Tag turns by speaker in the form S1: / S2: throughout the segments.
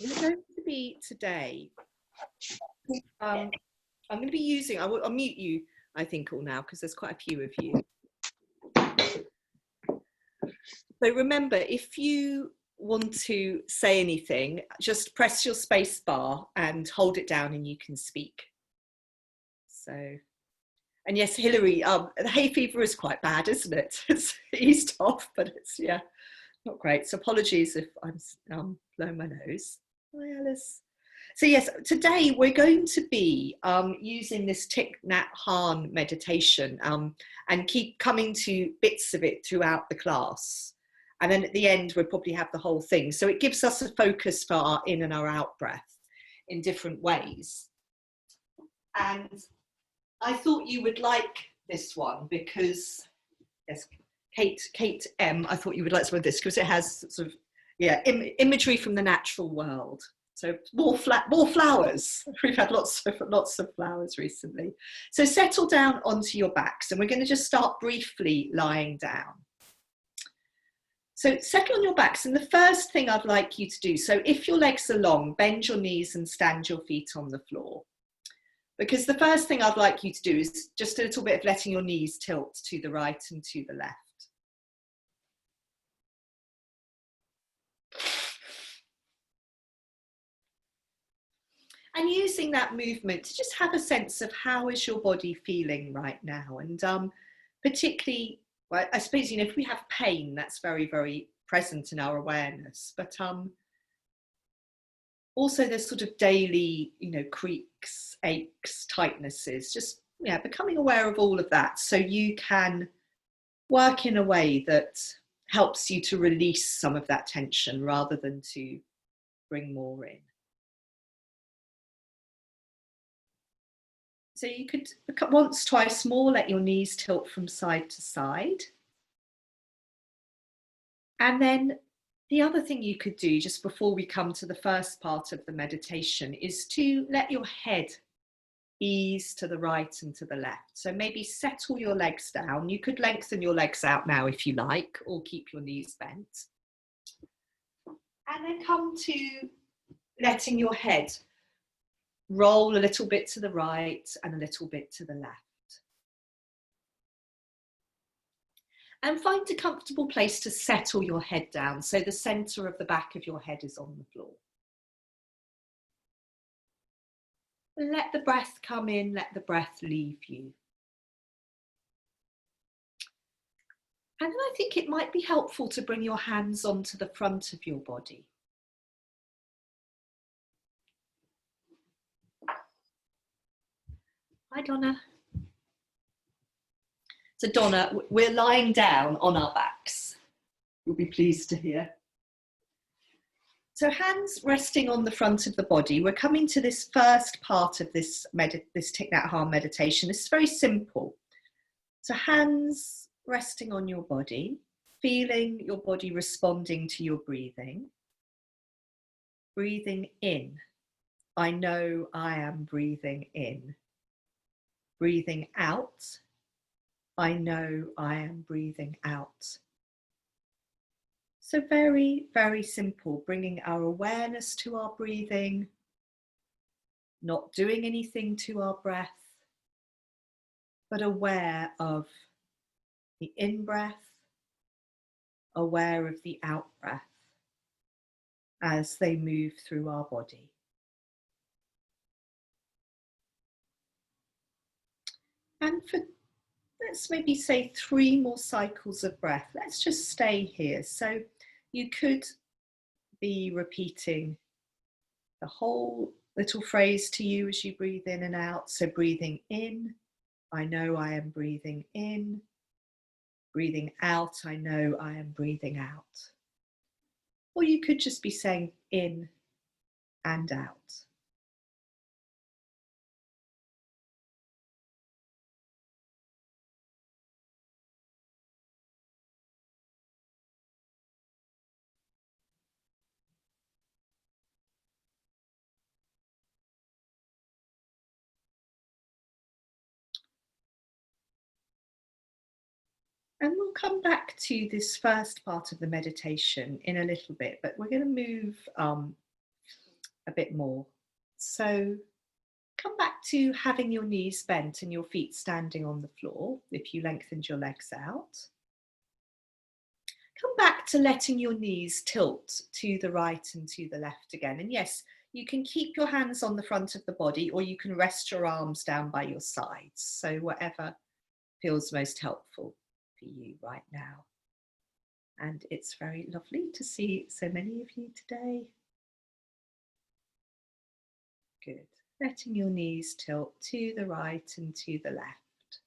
S1: We're going to be today, I'm going to be using, I'll mute you, I think, all now, because there's quite a few of you. So remember, if you want to say anything, just press your space bar and hold it down and you can speak. So, and yes, Hilary, the hay fever is quite bad, isn't it? It's eased off, but it's, yeah, not great. So apologies if I'm blowing my nose. Hi, Alice. So yes, today we're going to be using this Thich Nhat Hanh meditation and keep coming to bits of it throughout the class. And then at the end, we'll probably have the whole thing. So it gives us a focus for our in and our out breath in different ways. And I thought you would like this one because, yes, Kate M, I thought you would like some of this because it has sort of, yeah, imagery from the natural world. So more flowers. We've had lots of flowers recently. So settle down onto your backs, and we're going to just start briefly lying down. So settle on your backs, and the first thing I'd like you to do, so if your legs are long, bend your knees and stand your feet on the floor. Because the first thing I'd like you to do is just a little bit of letting your knees tilt to the right and to the left. And using that movement to just have a sense of how is your body feeling right now. And particularly, well, I suppose, you know, if we have pain, that's very, very present in our awareness. But also there's sort of daily, you know, creaks, aches, tightnesses, just, yeah, becoming aware of all of that so you can work in a way that helps you to release some of that tension rather than to bring more in. So you could, once, twice more, let your knees tilt from side to side. And then the other thing you could do just before we come to the first part of the meditation is to let your head ease to the right and to the left. So maybe settle your legs down. You could lengthen your legs out now if you like, or keep your knees bent. And then come to letting your head roll a little bit to the right and a little bit to the left. And find a comfortable place to settle your head down so the centre of the back of your head is on the floor. Let the breath come in, let the breath leave you. And then I think it might be helpful to bring your hands onto the front of your body. Hi, Donna. So Donna, we're lying down on our backs. You'll be pleased to hear. So hands resting on the front of the body. We're coming to this first part of this Thich Nhat Hanh meditation. This is very simple. So hands resting on your body, feeling your body responding to your breathing. Breathing in. I know I am breathing in. Breathing out. I know I am breathing out. So very, very simple, bringing our awareness to our breathing, not doing anything to our breath, but aware of the in-breath, aware of the out-breath as they move through our body. And for, let's maybe say 3 more cycles of breath. Let's just stay here. So you could be repeating the whole little phrase to you as you breathe in and out. So breathing in, I know I am breathing in. Breathing out, I know I am breathing out. Or you could just be saying in and out. And we'll come back to this first part of the meditation in a little bit, but we're going to move bit more. So come back to having your knees bent and your feet standing on the floor if you lengthened your legs out. Come back to letting your knees tilt to the right and to the left again. And yes, you can keep your hands on the front of the body, or you can rest your arms down by your sides. So whatever feels most helpful for you right now. And it's very lovely to see so many of you today. Good. Letting your knees tilt to the right and to the left.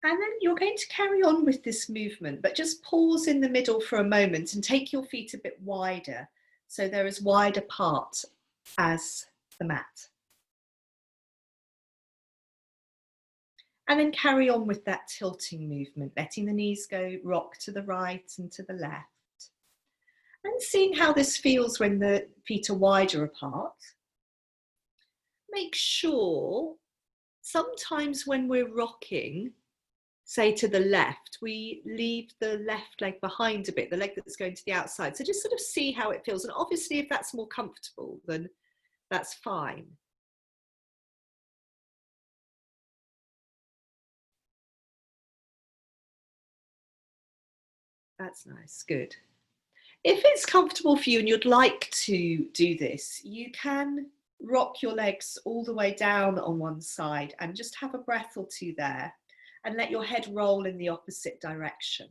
S1: And then you're going to carry on with this movement, but just pause in the middle for a moment and take your feet a bit wider, so they're as wide apart as the mat. And then carry on with that tilting movement, letting the knees go rock to the right and to the left. And seeing how this feels when the feet are wider apart. Make sure sometimes when we're rocking, say to the left, we leave the left leg behind a bit, the leg that's going to the outside. So just sort of see how it feels. And obviously if that's more comfortable, then that's fine. That's nice, good. If it's comfortable for you and you'd like to do this, you can rock your legs all the way down on one side and just have a breath or two there and let your head roll in the opposite direction.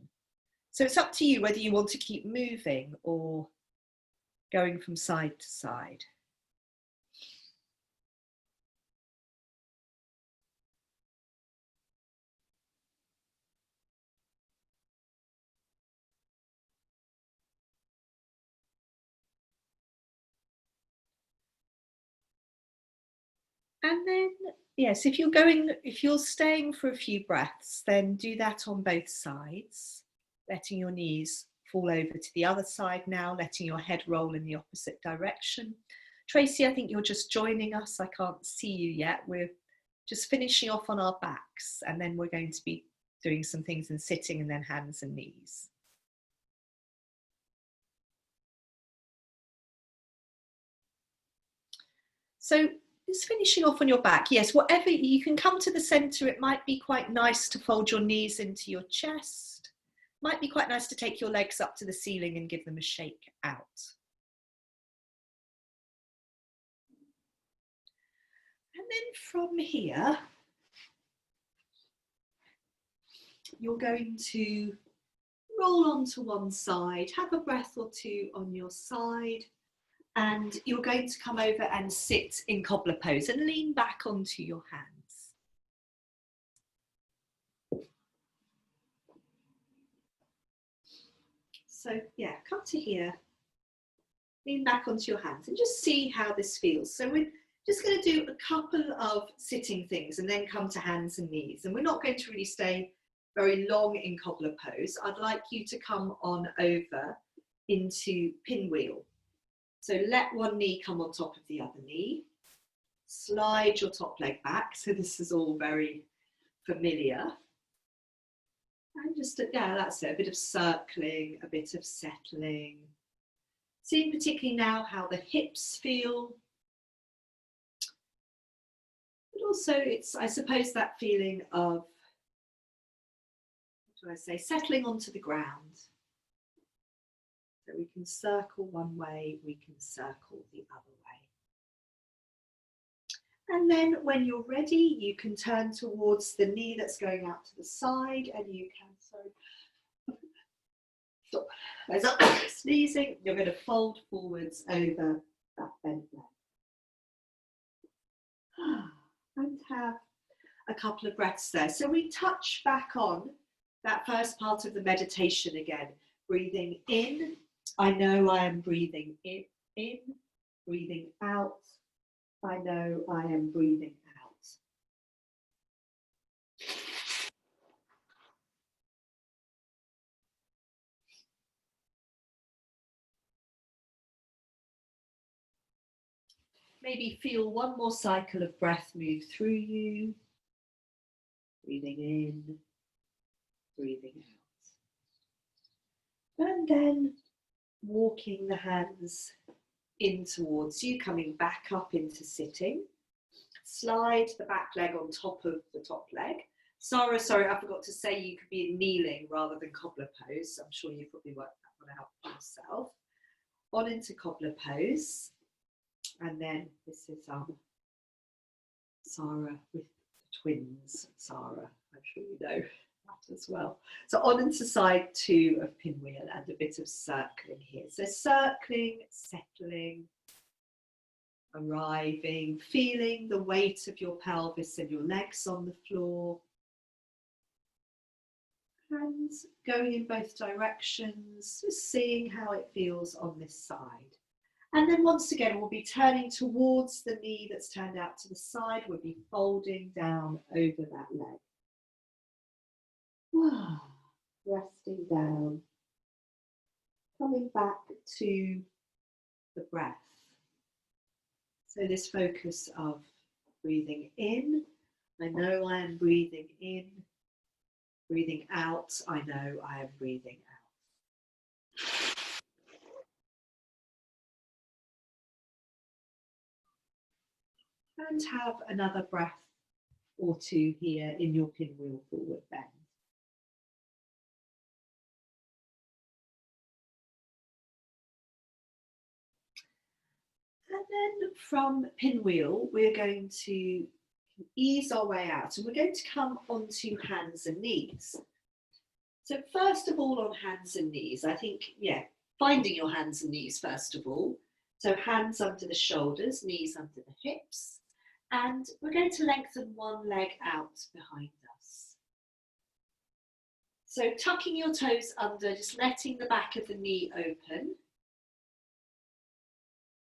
S1: So it's up to you whether you want to keep moving or going from side to side. And then, yes, if you're staying for a few breaths, then do that on both sides, letting your knees fall over to the other side now, letting your head roll in the opposite direction. Tracy, I think you're just joining us. I can't see you yet. We're just finishing off on our backs, and then we're going to be doing some things in sitting and then hands and knees. So just finishing off on your back. Yes, whatever, you can come to the center. It might be quite nice to fold your knees into your chest. Might be quite nice to take your legs up to the ceiling and give them a shake out. And then from here, you're going to roll onto one side, have a breath or two on your side, and you're going to come over and sit in cobbler pose and lean back onto your hands. So yeah, come to here, lean back onto your hands and just see how this feels. So we're just going to do a couple of sitting things and then come to hands and knees. And we're not going to really stay very long in cobbler pose. I'd like you to come on over into pinwheel. So let one knee come on top of the other knee. Slide your top leg back. So this is all very familiar. And just, yeah, that's it. A bit of circling, a bit of settling. Seeing particularly now how the hips feel. But also it's, I suppose, that feeling of, what do I say, settling onto the ground. So we can circle one way, we can circle the other way. And then when you're ready, you can turn towards the knee that's going out to the side, and you can, stop. As up, sneezing, you're going to fold forwards over that bent leg. And have a couple of breaths there. So we touch back on that first part of the meditation again, breathing in. I know I am breathing in, breathing out. I know I am breathing out. Maybe feel one more cycle of breath move through you. Breathing in, breathing out. And then walking the hands in towards you, coming back up into sitting. Slide the back leg on top of the top leg. Sorry, I forgot to say you could be in kneeling rather than cobbler pose. I'm sure you've probably worked that one out for yourself. On into cobbler pose. And then this is Sarah with the twins. Sarah, I'm sure you know that as well. So on into side 2 of pinwheel and a bit of circling here. So circling, settling, arriving, feeling the weight of your pelvis and your legs on the floor. Hands going in both directions, just seeing how it feels on this side. And then once again, we'll be turning towards the knee that's turned out to the side. We'll be folding down over that leg. Resting down. Coming back to the breath. So this focus of breathing in. I know I am breathing in. Breathing out, I know I am breathing out. And have another breath or 2 here in your pinwheel forward bend. And then from pinwheel, we're going to ease our way out, and we're going to come onto hands and knees. So first of all, on hands and knees, I think, finding your hands and knees first of all. So hands under the shoulders, knees under the hips, and we're going to lengthen one leg out behind us. So tucking your toes under, just letting the back of the knee open.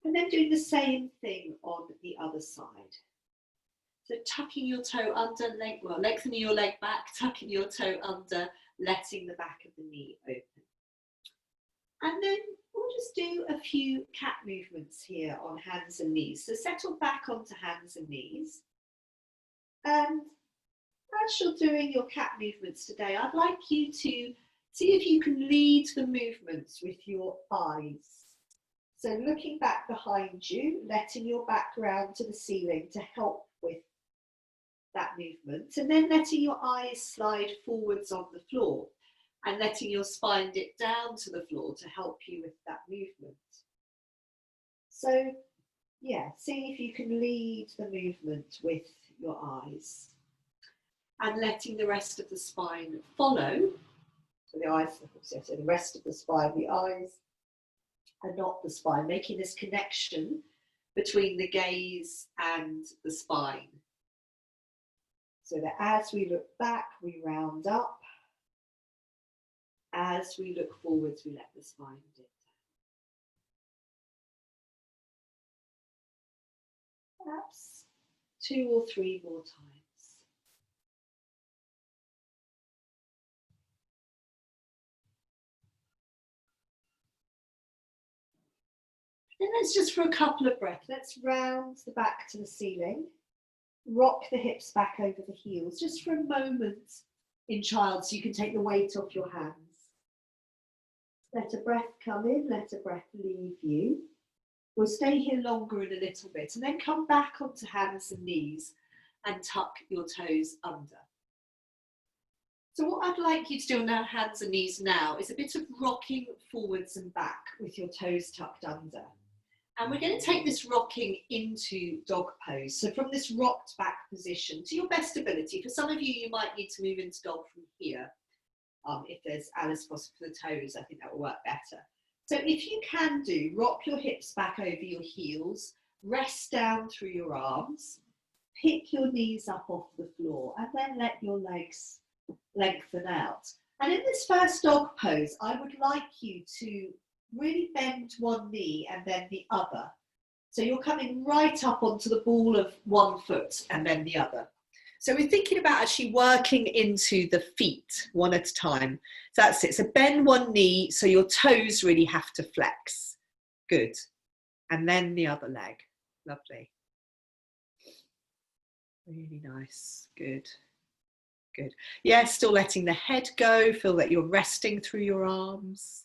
S1: And then doing the same thing on the other side. So tucking your toe under, lengthening your leg back, tucking your toe under, letting the back of the knee open. And then we'll just do a few cat movements here on hands and knees. So settle back onto hands and knees. And as you're doing your cat movements today, I'd like you to see if you can lead the movements with your eyes. So looking back behind you, letting your back round to the ceiling to help with that movement, and then letting your eyes slide forwards on the floor and letting your spine dip down to the floor to help you with that movement. So seeing if you can lead the movement with your eyes and letting the rest of the spine follow. So the eyes, so the rest of the spine, the eyes and not the spine, making this connection between the gaze and the spine. So that as we look back, we round up. As we look forwards, we let the spine dip down. Perhaps 2 or 3 more times. And let's just for a couple of breaths, let's round the back to the ceiling. Rock the hips back over the heels, just for a moment in child, so you can take the weight off your hands. Let a breath come in, let a breath leave you. We'll stay here longer in a little bit and then come back onto hands and knees and tuck your toes under. So what I'd like you to do on our hands and knees now is a bit of rocking forwards and back with your toes tucked under. And we're going to take this rocking into dog pose. So from this rocked back position to your best ability. For some of you, you might need to move into dog from here. If there's Alice possible for the toes, I think that will work better. So if you can rock your hips back over your heels, rest down through your arms, pick your knees up off the floor, and then let your legs lengthen out. And in this first dog pose, I would like you to really bend one knee and then the other. So you're coming right up onto the ball of one foot and then the other. So we're thinking about actually working into the feet one at a time. So that's it. So bend one knee so your toes really have to flex. Good. And then the other leg. Lovely. Really nice. Good. Good. Yeah, still letting the head go. Feel that you're resting through your arms.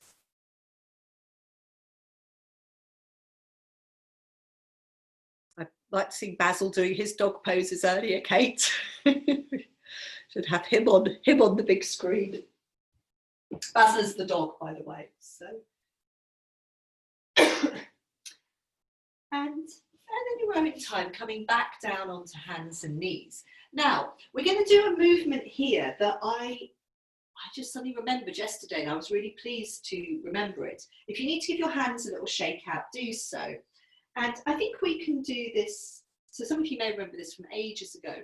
S1: Like to see Basil doing his dog poses earlier, Kate. Should have him on the big screen. Basil is the dog, by the way. So, and then you're in time coming back down onto hands and knees. Now we're going to do a movement here that I just suddenly remembered yesterday, and I was really pleased to remember it. If you need to give your hands a little shake out, do so. And I think we can do this. So some of you may remember this from ages ago.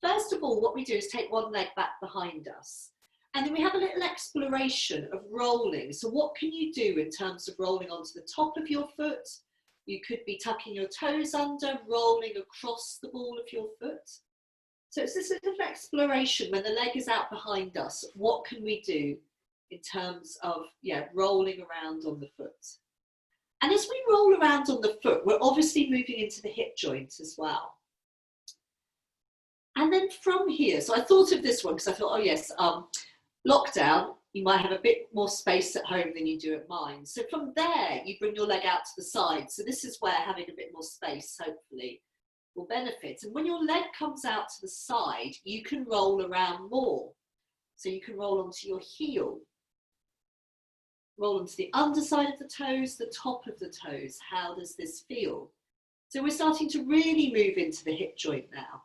S1: First of all, what we do is take one leg back behind us. And then we have a little exploration of rolling. So what can you do in terms of rolling onto the top of your foot? You could be tucking your toes under, rolling across the ball of your foot. So it's this little exploration when the leg is out behind us. What can we do in terms of, rolling around on the foot? And as we roll around on the foot, we're obviously moving into the hip joint as well. And then from here, so I thought of this one because I thought, oh yes, lockdown, you might have a bit more space at home than you do at mine. So from there, you bring your leg out to the side. So this is where having a bit more space, hopefully, will benefit. And when your leg comes out to the side, you can roll around more. So you can roll onto your heel, roll onto the underside of the toes, the top of the toes. How does this feel? So we're starting to really move into the hip joint now.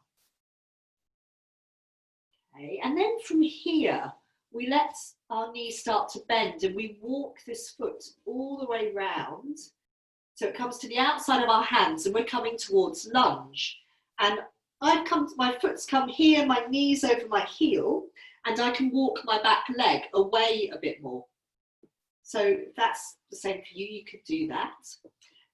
S1: Okay, and then from here, we let our knees start to bend and we walk this foot all the way round. So it comes to the outside of our hands and we're coming towards lunge. And my foot's come here, my knees over my heel, and I can walk my back leg away a bit more. So that's the same for you, you could do that.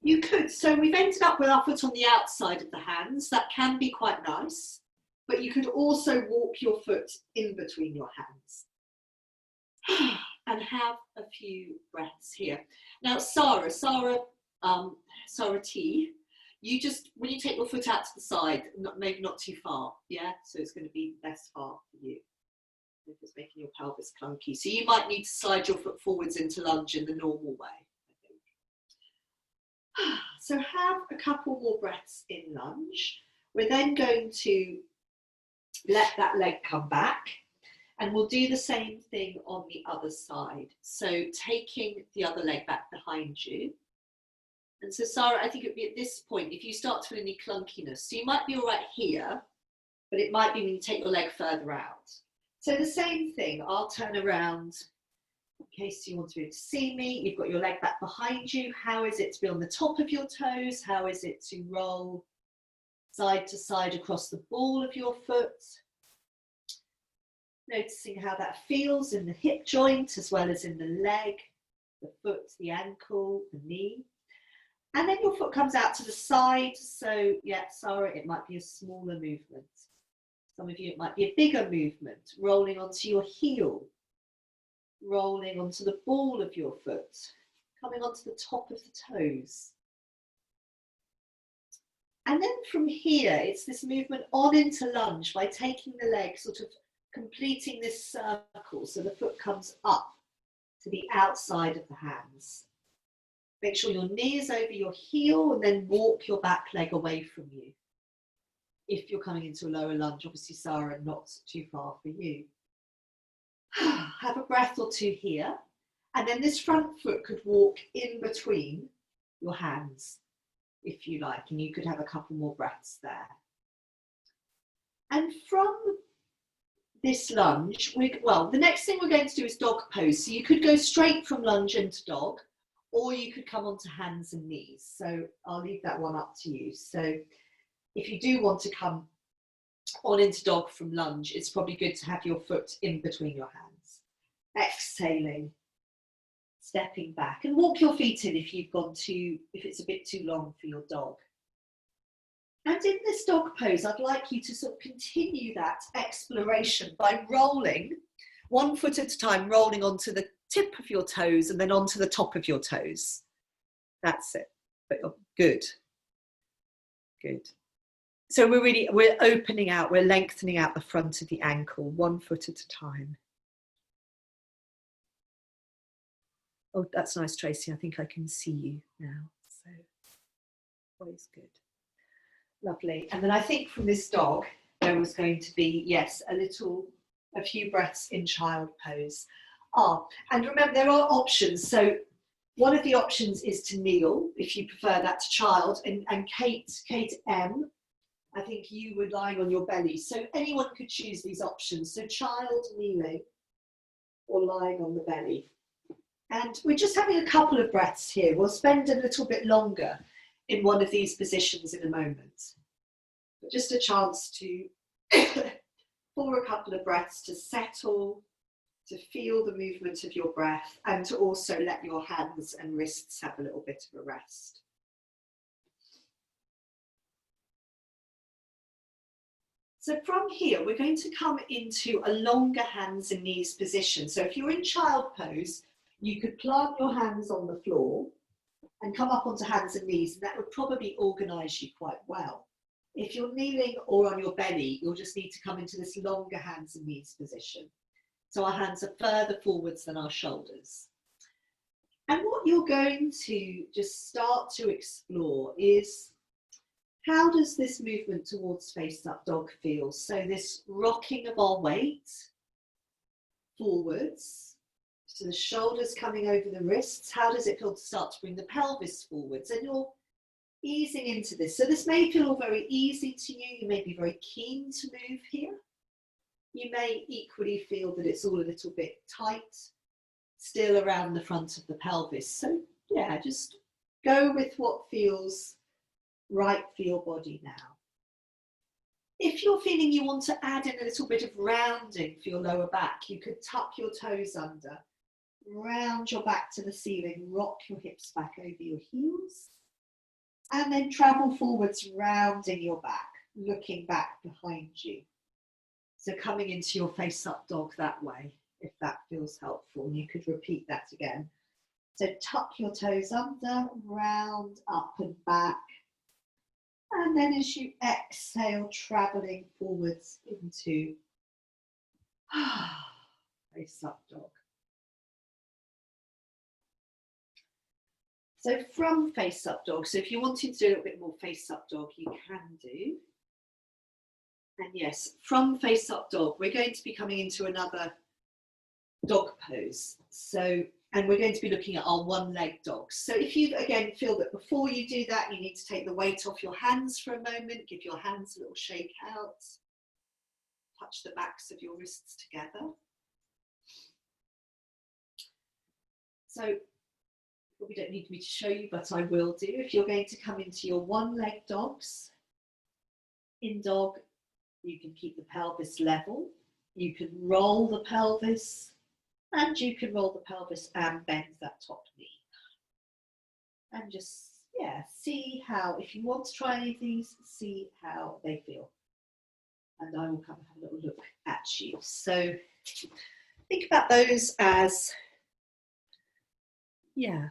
S1: You could, so we've ended up with our foot on the outside of the hands. That can be quite nice, but you could also walk your foot in between your hands. And have a few breaths here. Now, Sarah T, you just, when you take your foot out to the side, maybe not too far, yeah? So it's going to be less far for you. If it's making your pelvis clunky. So you might need to slide your foot forwards into lunge in the normal way, I think. So have a couple more breaths in lunge. We're then going to let that leg come back. And we'll do the same thing on the other side. So taking the other leg back behind you. And so Sarah, I think it would be at this point, if you start to feel any clunkiness, so you might be all right here, but it might be when you take your leg further out. So the same thing, I'll turn around in case you want to be able to see me. You've got your leg back behind you. How is it to be on the top of your toes? How is it to roll side to side across the ball of your foot? Noticing how that feels in the hip joint as well as in the leg, the foot, the ankle, the knee. And then your foot comes out to the side. So yeah, Sarah, it might be a smaller movement. Some of you, it might be a bigger movement, rolling onto your heel, rolling onto the ball of your foot, coming onto the top of the toes. And then from here, it's this movement on into lunge by taking the leg, sort of completing this circle so the foot comes up to the outside of the hands. Make sure your knee is over your heel and then walk your back leg away from you. If you're coming into a lower lunge, obviously, Sarah, not too far for you. Have a breath or two here. And then this front foot could walk in between your hands, if you like, and you could have a couple more breaths there. And from this lunge, the next thing we're going to do is dog pose. So you could go straight from lunge into dog, or you could come onto hands and knees. So I'll leave that one up to you. So if you do want to come on into dog from lunge, it's probably good to have your foot in between your hands. Exhaling, stepping back, and walk your feet in if it's a bit too long for your dog. And in this dog pose, I'd like you to sort of continue that exploration by rolling, one foot at a time, rolling onto the tip of your toes and then onto the top of your toes. That's it. Good. Good. So we're opening out, we're lengthening out the front of the ankle, one foot at a time. Oh, that's nice, Tracy. I think I can see you now. So always good. Lovely. And then I think from this dog, there was going to be, yes, a few breaths in child pose. And remember, there are options. So one of the options is to kneel, if you prefer that to child. And Kate M, I think you were lying on your belly. So anyone could choose these options. So child, kneeling, or lying on the belly. And we're just having a couple of breaths here. We'll spend a little bit longer in one of these positions in a moment. But just a chance to, for a couple of breaths, to settle, to feel the movement of your breath, and to also let your hands and wrists have a little bit of a rest. So from here, we're going to come into a longer hands and knees position. So if you're in child pose, you could plant your hands on the floor and come up onto hands and knees, and that would probably organise you quite well. If you're kneeling or on your belly, you'll just need to come into this longer hands and knees position. So our hands are further forwards than our shoulders. And what you're going to just start to explore is, how does this movement towards face up dog feel? So this rocking of our weight forwards, so the shoulders coming over the wrists. How does it feel to start to bring the pelvis forwards? And you're easing into this. So this may feel very easy to you. You may be very keen to move here. You may equally feel that it's all a little bit tight, still around the front of the pelvis. So yeah, just go with what feels right for your body now. If you're feeling you want to add in a little bit of rounding for your lower back, you could tuck your toes under, round your back to the ceiling, rock your hips back over your heels, and then travel forwards, rounding your back, looking back behind you. So coming into your face up dog that way, if that feels helpful. You could repeat that again. So tuck your toes under, round up and back. And then as you exhale, traveling forwards into face up dog. So from face up dog, so if you wanted to do a little bit more face up dog, you can do. And yes, from face up dog, we're going to be coming into another dog pose. So, and we're going to be looking at our one leg dogs. So if you, again, feel that before you do that, you need to take the weight off your hands for a moment, give your hands a little shake out, touch the backs of your wrists together. So, probably don't need me to show you, but I will do. If you're going to come into your one leg dogs, in dog, you can keep the pelvis level, you can roll the pelvis, and you can roll the pelvis and bend that top knee. And just, yeah, see how, if you want to try any of these, see how they feel. And I will come and have a little look at you. So think about those as, yeah,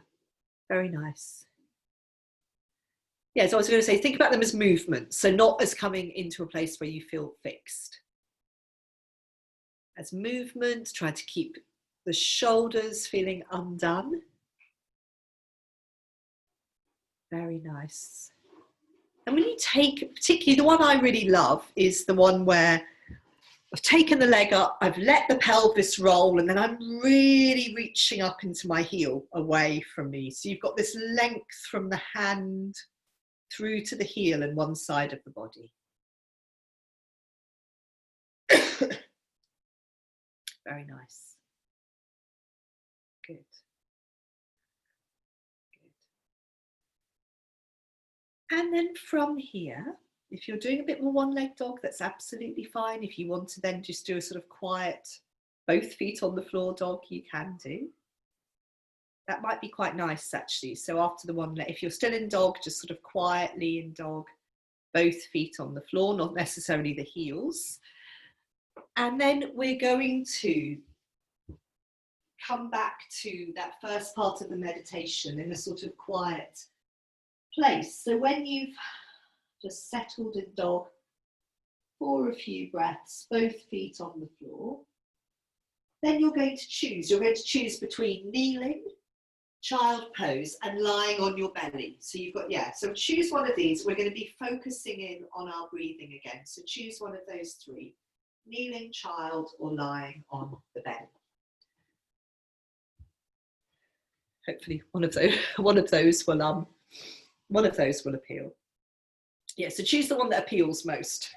S1: very nice. Yeah, so I was going to say, think about them as movement, so not as coming into a place where you feel fixed. As movement, try to keep the shoulders feeling undone. Very nice. And when you take, particularly the one I really love is the one where I've taken the leg up, I've let the pelvis roll, and then I'm really reaching up into my heel away from me. So you've got this length from the hand through to the heel and one side of the body. Very nice. Good. Good. And then from here, if you're doing a bit more one leg dog, that's absolutely fine. If you want to then just do a sort of quiet, both feet on the floor dog, you can do. That might be quite nice actually. So after the one leg, if you're still in dog, just sort of quietly in dog, both feet on the floor, not necessarily the heels. And then we're going to come back to that first part of the meditation in a sort of quiet place. So when you've just settled in dog for a few breaths, both feet on the floor, then you're going to choose. You're going to choose between kneeling child pose, and lying on your belly. So you've got, yeah, so choose one of these. We're going to be focusing in on our breathing again. So choose one of those three: kneeling, child, or lying on the belly. Hopefully one of those will appeal. Yeah, so choose the one that appeals most.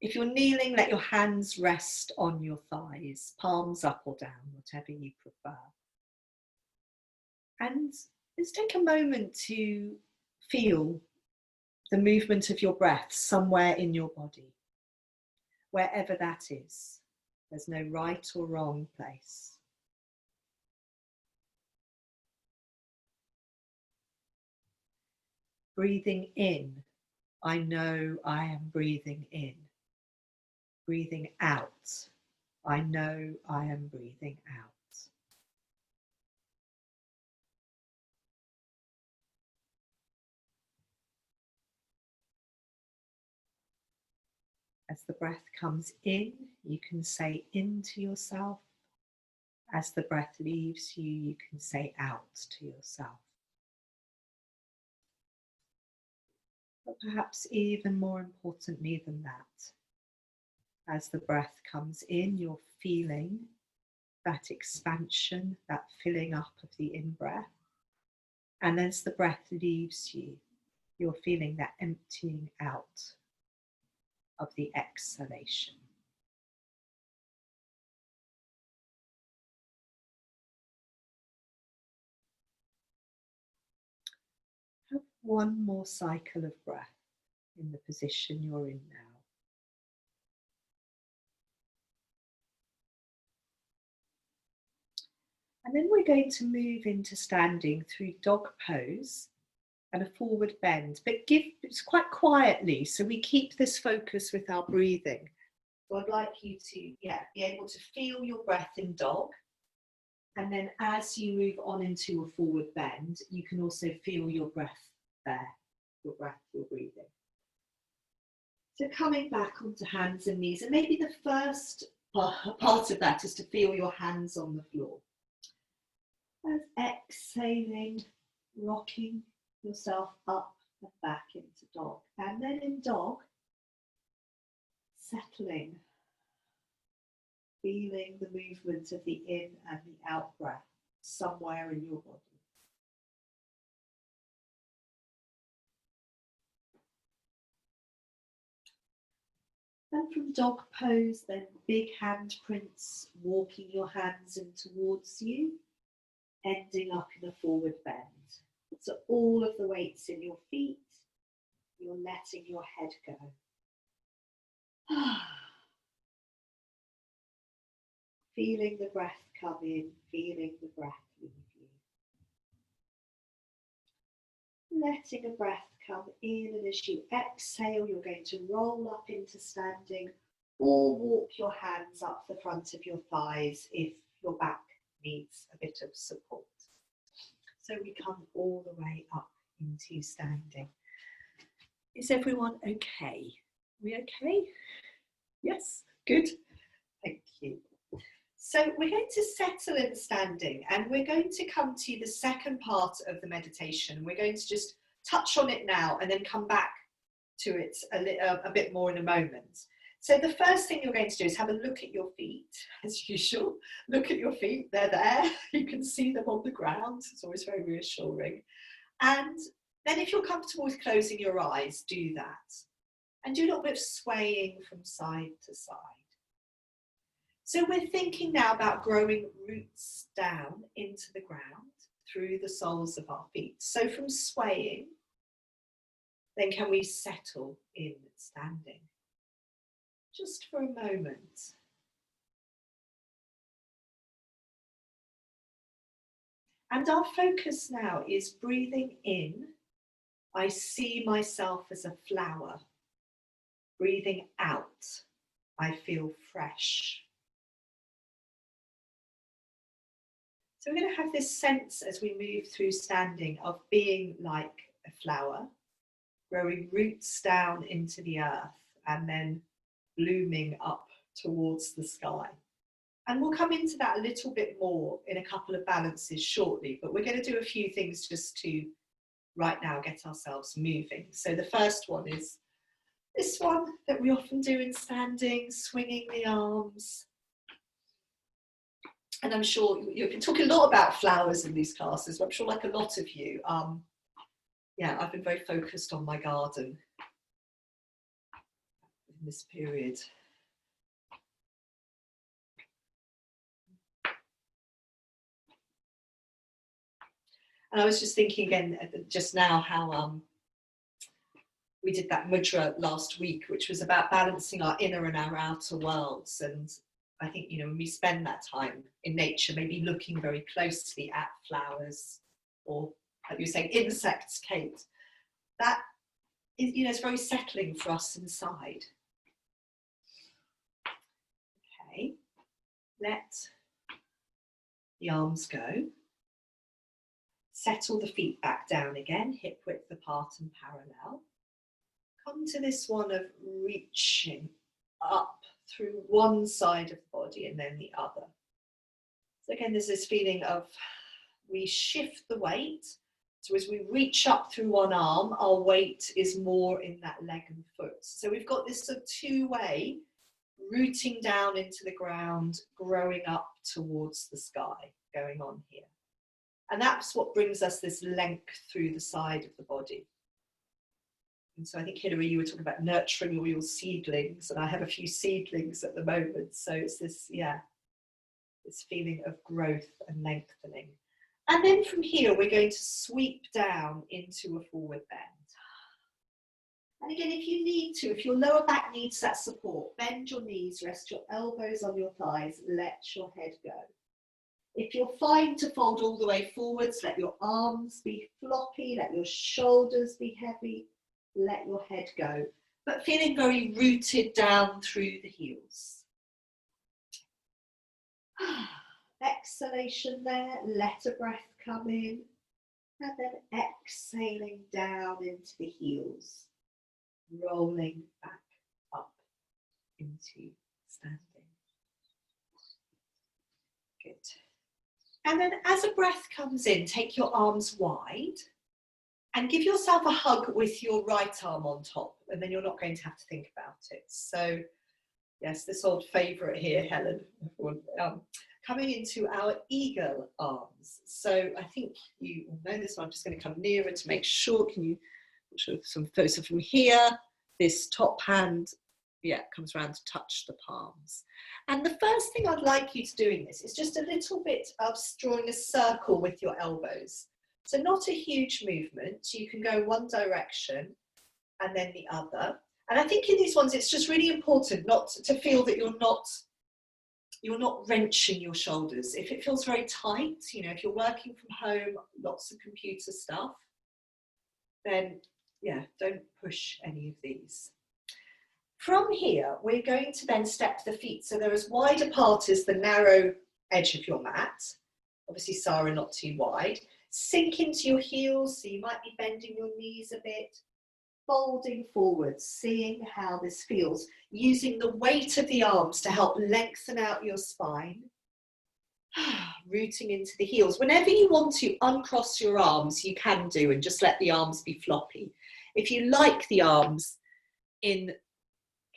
S1: If you're kneeling, let your hands rest on your thighs, palms up or down, whatever you prefer. And let's take a moment to feel the movement of your breath somewhere in your body, wherever that is. There's no right or wrong place. Breathing in, I know I am breathing in. Breathing out, I know I am breathing out. As the breath comes in, you can say into yourself. As the breath leaves you, you can say out to yourself. But perhaps even more importantly than that, as the breath comes in, you're feeling that expansion, that filling up of the in-breath. And as the breath leaves you, you're feeling that emptying out of the exhalation. Have one more cycle of breath in the position you're in now. And then we're going to move into standing through dog pose and a forward bend, but it's quite quietly, so we keep this focus with our breathing. So I'd like you to, be able to feel your breath in dog. And then as you move on into a forward bend, you can also feel your breath there, your breath, your breathing. So coming back onto hands and knees, and maybe the first part of that is to feel your hands on the floor. As exhaling, rocking yourself up and back into dog. And then in dog, settling, feeling the movement of the in and the out breath somewhere in your body. And from dog pose, then big handprints, walking your hands in towards you, ending up in a forward bend. So all of the weight's in your feet, you're letting your head go. Feeling the breath come in, feeling the breath leave you. Letting a breath come in, and as you exhale, you're going to roll up into standing or walk your hands up the front of your thighs if your back needs a bit of support. So we come all the way up into standing. Is everyone okay? We okay? Yes, good. Thank you. So we're going to settle in standing, and we're going to come to the second part of the meditation. We're going to just touch on it now and then come back to it a bit more in a moment. So the first thing you're going to do is have a look at your feet, as usual. Look at your feet, they're there. You can see them on the ground. It's always very reassuring. And then if you're comfortable with closing your eyes, do that. And do a little bit of swaying from side to side. So we're thinking now about growing roots down into the ground through the soles of our feet. So from swaying, then can we settle in standing? Just for a moment. And our focus now is breathing in. I see myself as a flower. Breathing out, I feel fresh. So we're going to have this sense as we move through standing of being like a flower, growing roots down into the earth and then blooming up towards the sky. And we'll come into that a little bit more in a couple of balances shortly, but we're going to do a few things just to right now get ourselves moving. So the first one is this one that we often do in standing, swinging the arms. And I'm sure you've been talking a lot about flowers in these classes, but I'm sure like a lot of you, yeah, I've been very focused on my garden in this period. And I was just thinking again just now how we did that mudra last week, which was about balancing our inner and our outer worlds. And I think, you know, when we spend that time in nature, maybe looking very closely at flowers or, like you were saying, insects, Kate, that is, you know, it's very settling for us inside. Okay, let the arms go. Settle the feet back down again, hip width apart and parallel. Come to this one of reaching up through one side of the body and then the other. So again, there's this feeling of we shift the weight. So as we reach up through one arm, our weight is more in that leg and foot. So we've got this sort of two-way, rooting down into the ground, growing up towards the sky going on here. And that's what brings us this length through the side of the body. And so I think, Hilary, you were talking about nurturing all your seedlings, and I have a few seedlings at the moment. So it's this, yeah, this feeling of growth and lengthening. And then from here, we're going to sweep down into a forward bend. And again, if you need to, if your lower back needs that support, bend your knees, rest your elbows on your thighs, let your head go. If you're fine to fold all the way forwards, let your arms be floppy, let your shoulders be heavy, let your head go. But feeling very rooted down through the heels. Exhalation there, let a breath come in, and then exhaling down into the heels, rolling back up into standing. Good. And then as a breath comes in, take your arms wide and give yourself a hug with your right arm on top, and then you're not going to have to think about it. So yes, this old favourite here, Helen, coming into our eagle arms. So I think you know this one. I'm just going to come nearer to make sure. Can you show some photos from here? This top hand, yeah, comes around to touch the palms. And the first thing I'd like you to do in this is just a little bit of drawing a circle with your elbows. So not a huge movement. You can go one direction and then the other. And I think in these ones, it's just really important not to feel that you're not wrenching your shoulders. If it feels very tight, you know, if you're working from home, lots of computer stuff, then yeah, don't push any of these. From here, we're going to then step the feet so they're as wide apart as the narrow edge of your mat. Obviously, Sarah, not too wide. Sink into your heels, so you might be bending your knees a bit. Folding forward, seeing how this feels. Using the weight of the arms to help lengthen out your spine. Rooting into the heels. Whenever you want to uncross your arms, you can do, and just let the arms be floppy. If you like the arms in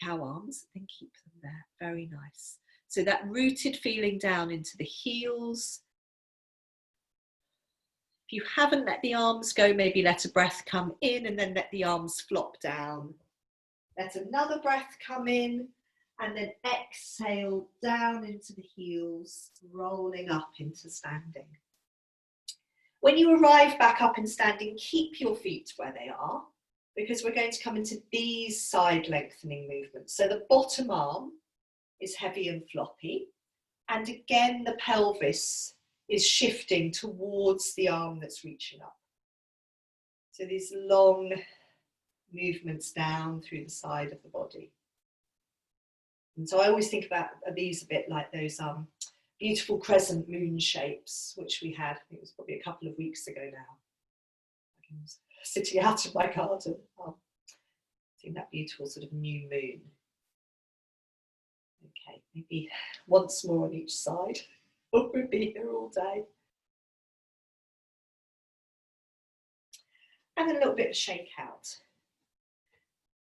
S1: cow arms, then keep them there. Very nice. So that rooted feeling down into the heels. If you haven't let the arms go, maybe let a breath come in and then let the arms flop down. Let another breath come in and then exhale down into the heels, rolling up into standing. When you arrive back up in standing, keep your feet where they are, because we're going to come into these side lengthening movements. So the bottom arm is heavy and floppy. And again, the pelvis is shifting towards the arm that's reaching up. So these long movements down through the side of the body. And so I always think about these a bit like those beautiful crescent moon shapes, which we had, I think it was probably a couple of weeks ago now. I was sitting out of my garden, seeing that beautiful sort of new moon. Okay, maybe once more on each side, or we'll be here all day. And then a little bit of shake out.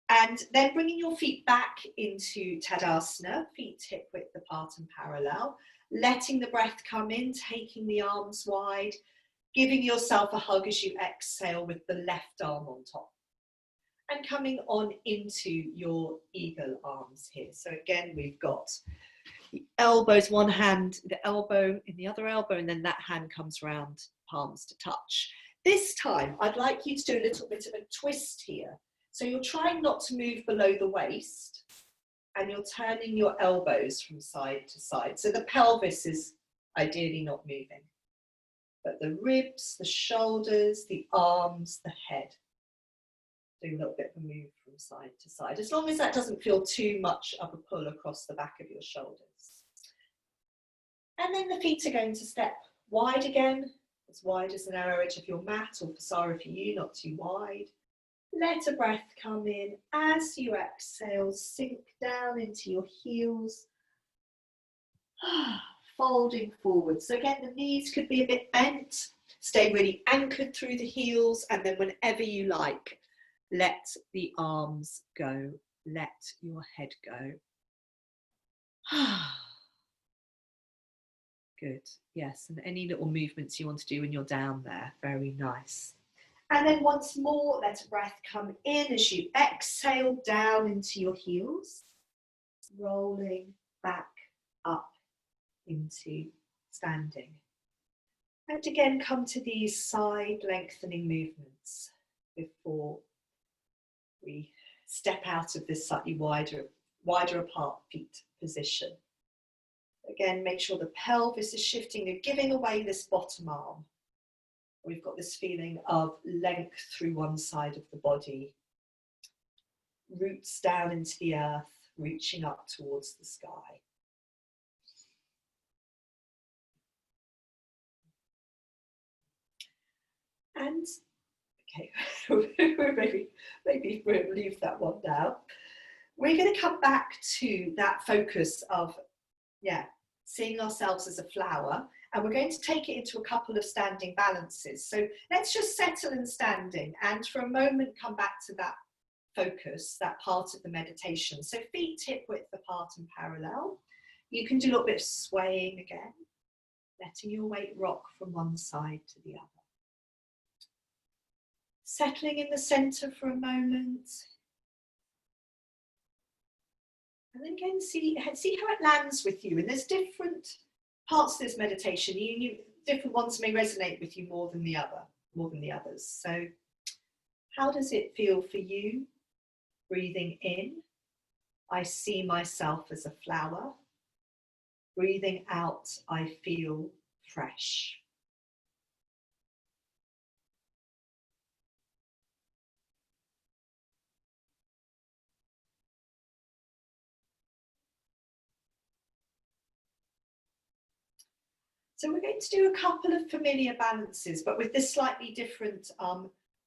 S1: And then bringing your feet back into Tadasana, feet hip width apart and parallel, letting the breath come in, taking the arms wide, giving yourself a hug as you exhale with the left arm on top. And coming on into your eagle arms here. So again, we've got the elbows, one hand, the elbow in the other elbow, and then that hand comes round, palms to touch. This time, I'd like you to do a little bit of a twist here. So you're trying not to move below the waist, and you're turning your elbows from side to side. So the pelvis is ideally not moving, but the ribs, the shoulders, the arms, the head. Do a little bit of a move from side to side, as long as that doesn't feel too much of a pull across the back of your shoulders. And then the feet are going to step wide again, as wide as the narrow edge of your mat, or Pasara for you, not too wide. Let a breath come in. As you exhale, sink down into your heels, folding forward. So again, the knees could be a bit bent, stay really anchored through the heels, and then whenever you like, let the arms go, let your head go. Good, yes, and any little movements you want to do when you're down there, very nice. And then once more, let a breath come in as you exhale down into your heels, rolling back up into standing. And again, come to these side lengthening movements before we step out of this slightly wider apart feet position. Again, make sure the pelvis is shifting and giving away this bottom arm. We've got this feeling of length through one side of the body, roots down into the earth, reaching up towards the sky. And okay, maybe we'll leave that one now. We're going to come back to that focus of, seeing ourselves as a flower. And we're going to take it into a couple of standing balances. So let's just settle in standing and for a moment come back to that focus, that part of the meditation. So feet hip width apart and parallel. You can do a little bit of swaying again, letting your weight rock from one side to the other. Settling in the center for a moment. And then again, see how it lands with you. And there's different parts of this meditation. Different ones may resonate with you more than the others. So how does it feel for you? Breathing in, I see myself as a flower. Breathing out, I feel fresh. So we're going to do a couple of familiar balances, but with this slightly different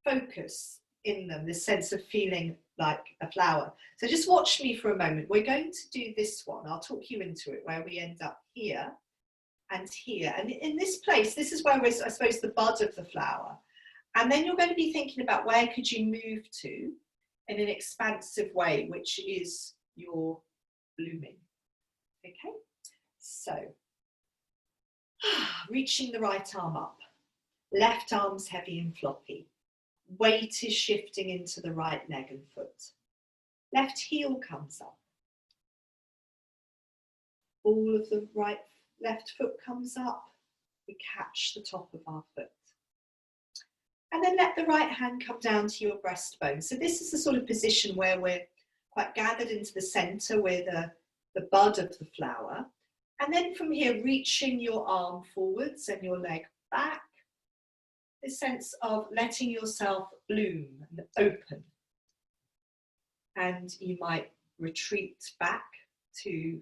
S1: focus in them, this sense of feeling like a flower. So just watch me for a moment. We're going to do this one. I'll talk you into it, where we end up here and here. And in this place, this is where we're, I suppose, the bud of the flower. And then you're going to be thinking about where could you move to in an expansive way, which is your blooming. Okay, so reaching the right arm up, left arm's heavy and floppy. Weight is shifting into the right leg and foot. Left heel comes up. All of the left foot comes up. We catch the top of our foot. And then let the right hand come down to your breastbone. So this is the sort of position where we're quite gathered into the center, where the bud of the flower. And then from here, reaching your arm forwards and your leg back. This sense of letting yourself bloom and open. And you might retreat back to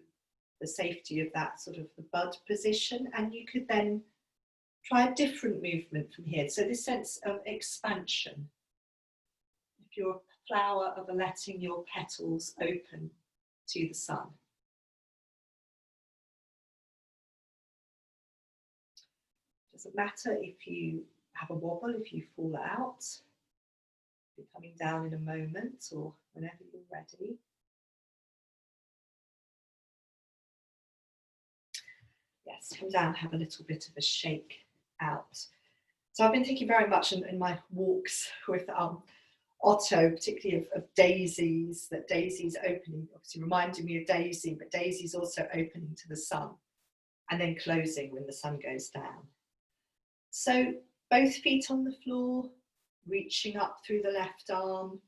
S1: the safety of that sort of the bud position. And you could then try a different movement from here. So this sense of expansion. If you're a flower, of letting your petals open to the sun. Doesn't matter if you have a wobble, if you fall out. You're coming down in a moment or whenever you're ready. Yes, come down, have a little bit of a shake out. So I've been thinking very much in my walks with Otto, particularly of daisies, that daisy's opening, obviously reminding me of Daisy, but daisy's also opening to the sun and then closing when the sun goes down. So both feet on the floor, reaching up through the left arm,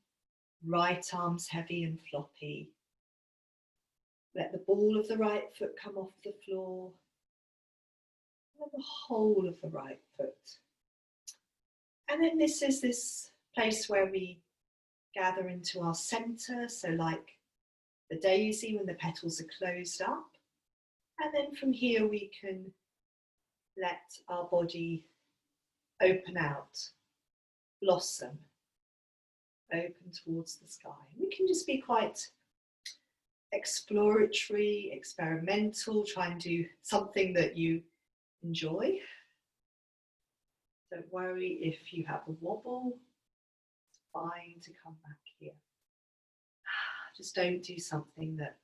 S1: right arm's heavy and floppy. Let the ball of the right foot come off the floor, and the whole of the right foot. And then this is this place where we gather into our center, so like the daisy when the petals are closed up. And then from here we can let our body open out, blossom, open towards the sky. We can just be quite exploratory, experimental, try and do something that you enjoy. Don't worry if you have a wobble, it's fine to come back here. Just don't do something that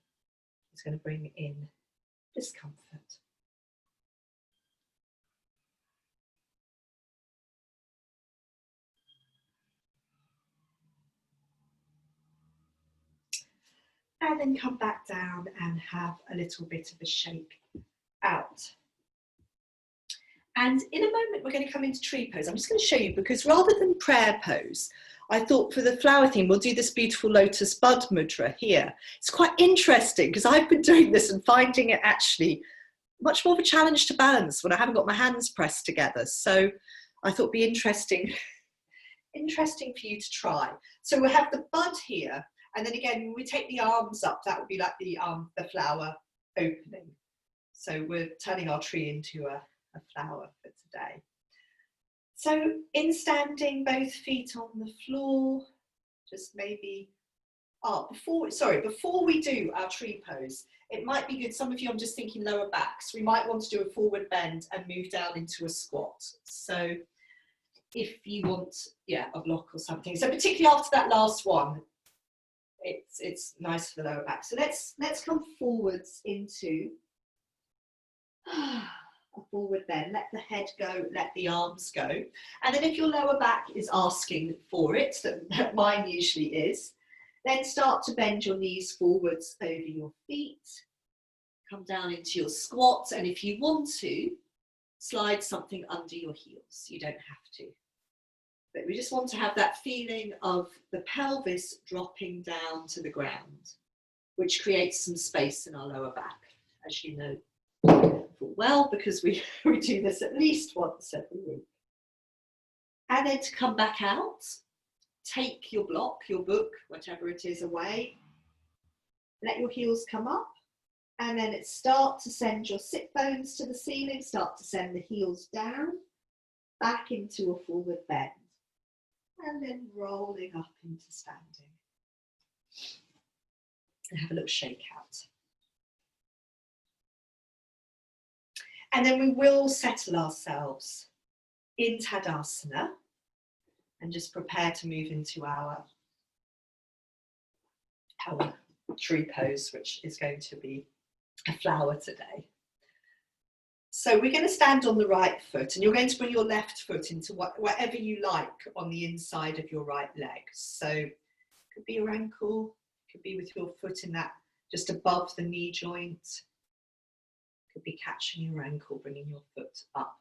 S1: is going to bring in discomfort. And then come back down and have a little bit of a shake out. And in a moment, we're going to come into tree pose. I'm just going to show you, because rather than prayer pose, I thought for the flower theme, we'll do this beautiful lotus bud mudra here. It's quite interesting because I've been doing this and finding it actually much more of a challenge to balance when I haven't got my hands pressed together. So I thought it'd be interesting for you to try. So we'll have the bud here. And then again, when we take the arms up, that would be like the flower opening. So we're turning our tree into a flower for today. So in standing, both feet on the floor, just maybe, before we do our tree pose, it might be good, some of you, I'm just thinking lower backs, we might want to do a forward bend and move down into a squat. So if you want, a block or something. So particularly after that last one, it's nice for the lower back. So let's come forwards into a forward bend. Let the head go, let the arms go. And then if your lower back is asking for it, that mine usually is, then start to bend your knees forwards over your feet. Come down into your squat. And if you want to, slide something under your heels. You don't have to. But we just want to have that feeling of the pelvis dropping down to the ground, which creates some space in our lower back, as you know well, because we do this at least once every week. And then to come back out, take your block, your book, whatever it is, away. Let your heels come up, and then start to send your sit bones to the ceiling, start to send the heels down, back into a forward bend. And then rolling up into standing. And have a little shake out. And then we will settle ourselves in Tadasana and just prepare to move into our tree pose, which is going to be a flower today. So we're going to stand on the right foot, and you're going to bring your left foot into whatever you like on the inside of your right leg. So it could be your ankle, it could be with your foot in that just above the knee joint. It could be catching your ankle, bringing your foot up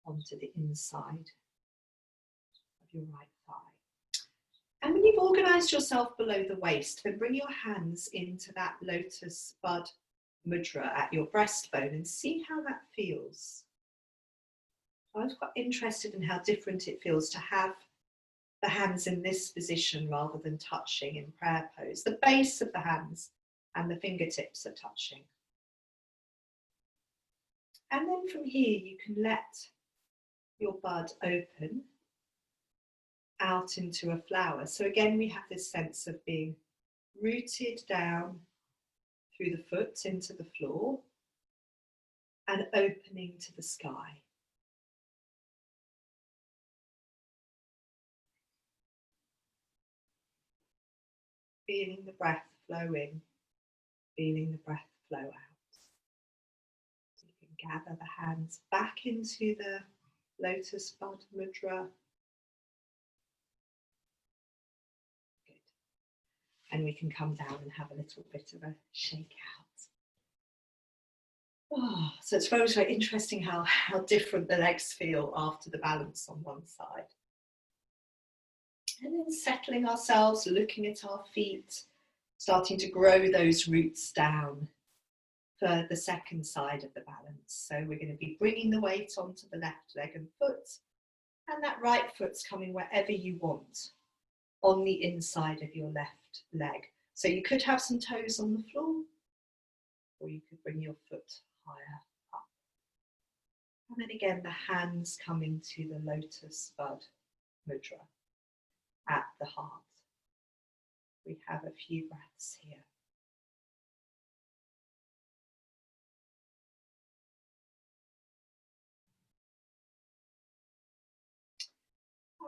S1: onto the inside of your right thigh. And when you've organised yourself below the waist, then bring your hands into that lotus bud mudra at your breastbone and see how that feels. I was quite interested in how different it feels to have the hands in this position rather than touching in prayer pose. The base of the hands and the fingertips are touching. And then from here you can let your bud open out into a flower. So again, we have this sense of being rooted down through the foot into the floor and opening to the sky. feeling the breath flow in, feeling the breath flow out. So you can gather the hands back into the lotus bud mudra. Good. And we can come down and have a little bit of a shake out. Oh, so it's very, very interesting how different the legs feel after the balance on one side. And then settling ourselves, looking at our feet, starting to grow those roots down for the second side of the balance. So we're going to be bringing the weight onto the left leg and foot, and that right foot's coming wherever you want on the inside of your left leg. So you could have some toes on the floor, or you could bring your foot higher up. And then again, the hands coming to the lotus bud mudra at the heart. We have a few breaths here.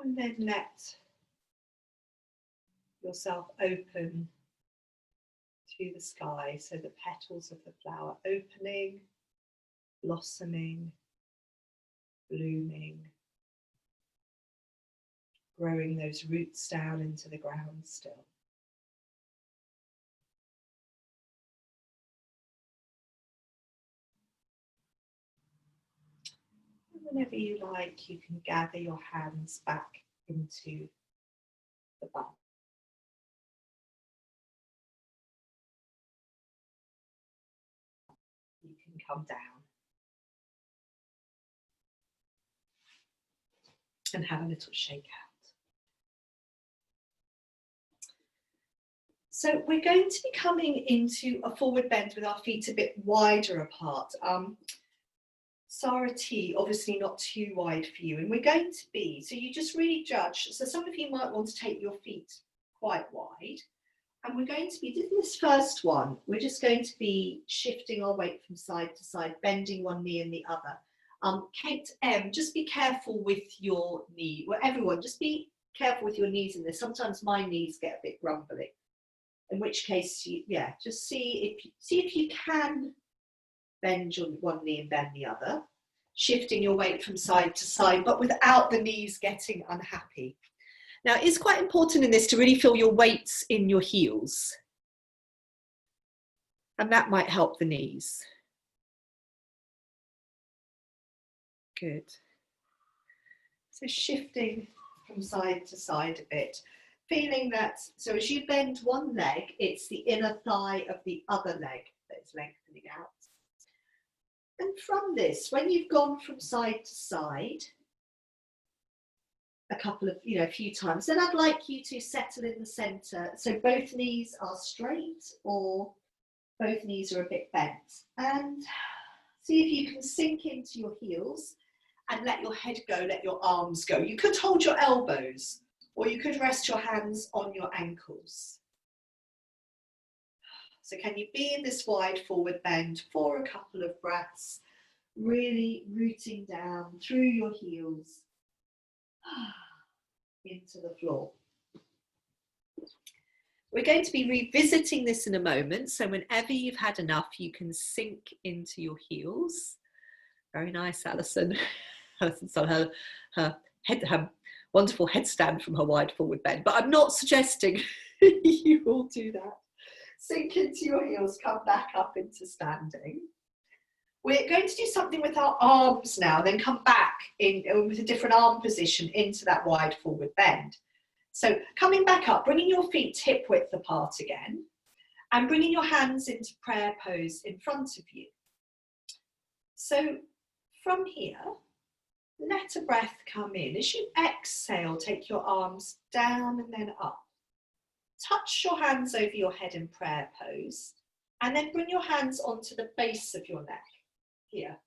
S1: And then let yourself open to the sky. So the petals of the flower opening, blossoming, blooming, growing those roots down into the ground still. And whenever you like, you can gather your hands back into the bud. You can come down and have a little shake out. So we're going to be coming into a forward bend with our feet a bit wider apart. Sarati, obviously not too wide for you, and we're going to be, so you just really judge. So some of you might want to take your feet quite wide, and we're going to be, in this first one, we're just going to be shifting our weight from side to side, bending one knee and the other. Kate M, just be careful with your knee. Well, everyone, just be careful with your knees in this. Sometimes my knees get a bit grumbly, in which case, just see if you can bend your one knee and bend the other, shifting your weight from side to side, but without the knees getting unhappy. Now, it's quite important in this to really feel your weights in your heels, and that might help the knees. Good. So shifting from side to side a bit, feeling that, so as you bend one leg, it's the inner thigh of the other leg that is lengthening out. And from this, when you've gone from side to side a few times, then I'd like you to settle in the center. So both knees are straight or both knees are a bit bent. And see if you can sink into your heels and let your head go, let your arms go. You could hold your elbows or you could rest your hands on your ankles. So can you be in this wide forward bend for a couple of breaths, really rooting down through your heels into the floor. We're going to be revisiting this in a moment, so whenever you've had enough, you can sink into your heels. Very nice, Alison. Alison's on her wonderful headstand from her wide forward bend, but I'm not suggesting you all do that. Sink into your heels, come back up into standing. We're going to do something with our arms now, then come back in with a different arm position into that wide forward bend. So coming back up, bringing your feet hip width apart again, and bringing your hands into prayer pose in front of you. So from here, let a breath come in. As you exhale, take your arms down and then up. Touch your hands over your head in prayer pose, and then bring your hands onto the base of your neck here.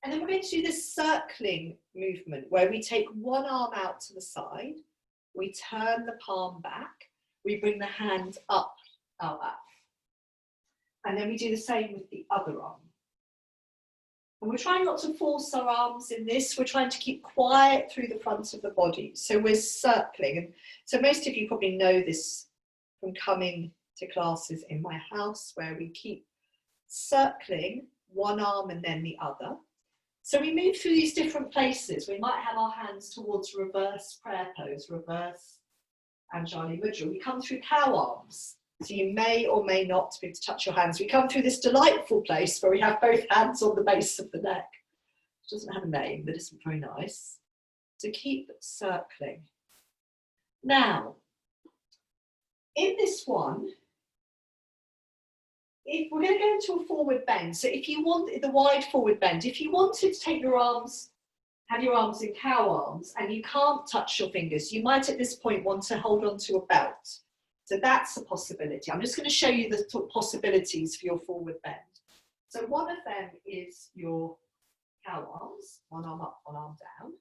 S1: And then we're going to do this circling movement where we take one arm out to the side, we turn the palm back, we bring the hand up, and then we do the same with the other arm. And we're trying not to force our arms in this, we're trying to keep quiet through the front of the body. So we're circling, and so most of you probably know this from coming to classes in my house where we keep circling one arm and then the other. So we move through these different places. We might have our hands towards reverse prayer pose, reverse Anjali Mudra. We come through cow arms. So you may or may not be able to touch your hands. We come through this delightful place where we have both hands on the base of the neck. It doesn't have a name, but isn't very nice. So keep circling. Now, in this one, if we're going to go into a forward bend, so if you want the wide forward bend, if you wanted to take your arms, have your arms in cow arms, and you can't touch your fingers, you might at this point want to hold on to a belt. So that's a possibility. I'm just going to show you the possibilities for your forward bend. So one of them is your cow arms, one arm up, one arm down.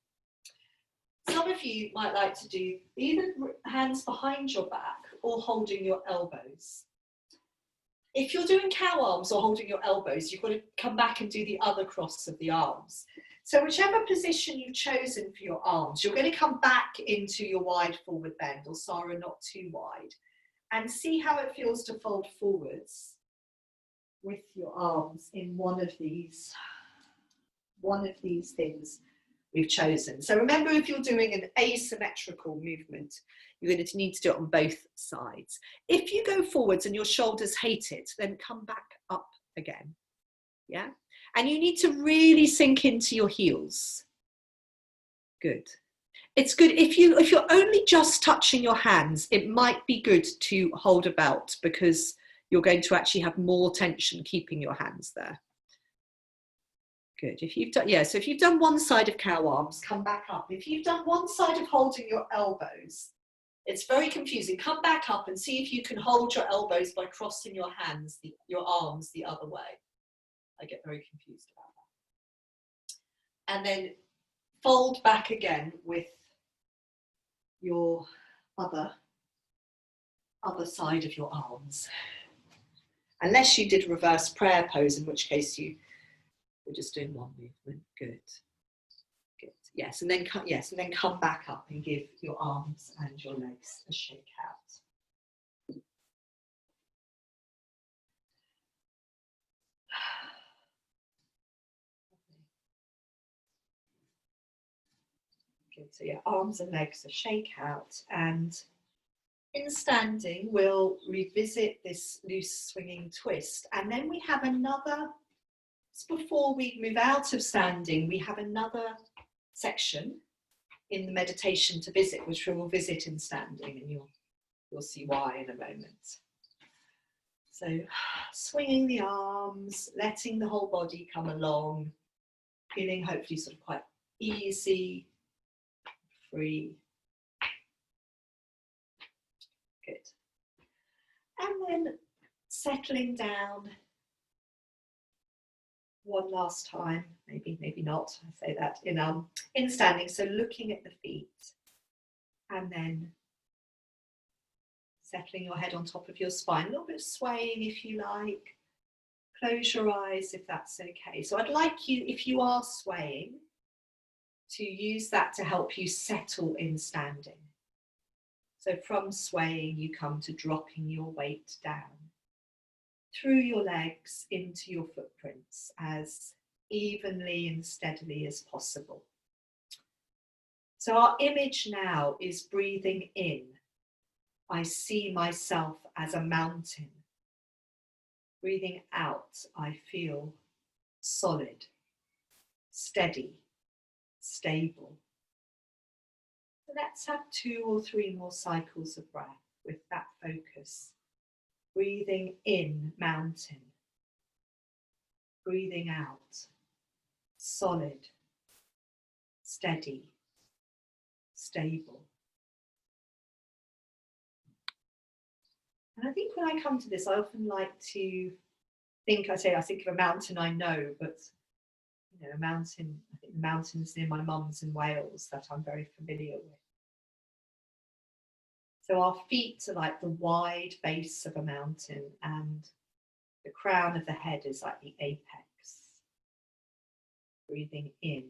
S1: Some of you might like to do either hands behind your back or holding your elbows. If you're doing cow arms or holding your elbows, you've got to come back and do the other cross of the arms. So whichever position you've chosen for your arms, you're going to come back into your wide forward bend, or Sara not too wide, and see how it feels to fold forwards with your arms in one of these things we've chosen. So remember, if you're doing an asymmetrical movement, you're going to need to do it on both sides. If you go forwards and your shoulders hate it, then come back up again. Yeah? And you need to really sink into your heels. Good. It's good if you're only just touching your hands, it might be good to hold a belt because you're going to actually have more tension keeping your hands there. Good. If you've done, so if you've done one side of cow arms, come back up. If you've done one side of holding your elbows, it's very confusing. Come back up and see if you can hold your elbows by crossing your hands, your arms the other way. I get very confused about that. And then fold back again with your other side of your arms. Unless you did reverse prayer pose, in which case we're just doing one movement. Good. Good. Yes, and then come back up and give your arms and your legs a shake out. Good. So your arms and legs a shake out, and in standing we'll revisit this loose swinging twist, and then we have another. Before we move out of standing, we have another section in the meditation to visit, which we will visit in standing, and you'll see why in a moment. So swinging the arms, letting the whole body come along, feeling hopefully sort of quite easy, free. Good. And then settling down one last time, maybe not, I say that, in standing, so looking at the feet, and then settling your head on top of your spine, a little bit of swaying if you like. Close your eyes if that's okay. So I'd like you, if you are swaying, to use that to help you settle in standing. So from swaying, you come to dropping your weight down through your legs into your footprints as evenly and steadily as possible. So our image now is breathing in. I see myself as a mountain. Breathing out, I feel solid, steady, stable. So let's have 2 or 3 more cycles of breath with that focus. Breathing in, mountain. Breathing out, solid, steady, stable. And I think when I come to this, I often like to think of a mountain I know, but a mountain, I think the mountains near my mum's in Wales that I'm very familiar with. So our feet are like the wide base of a mountain, and the crown of the head is like the apex. Breathing in,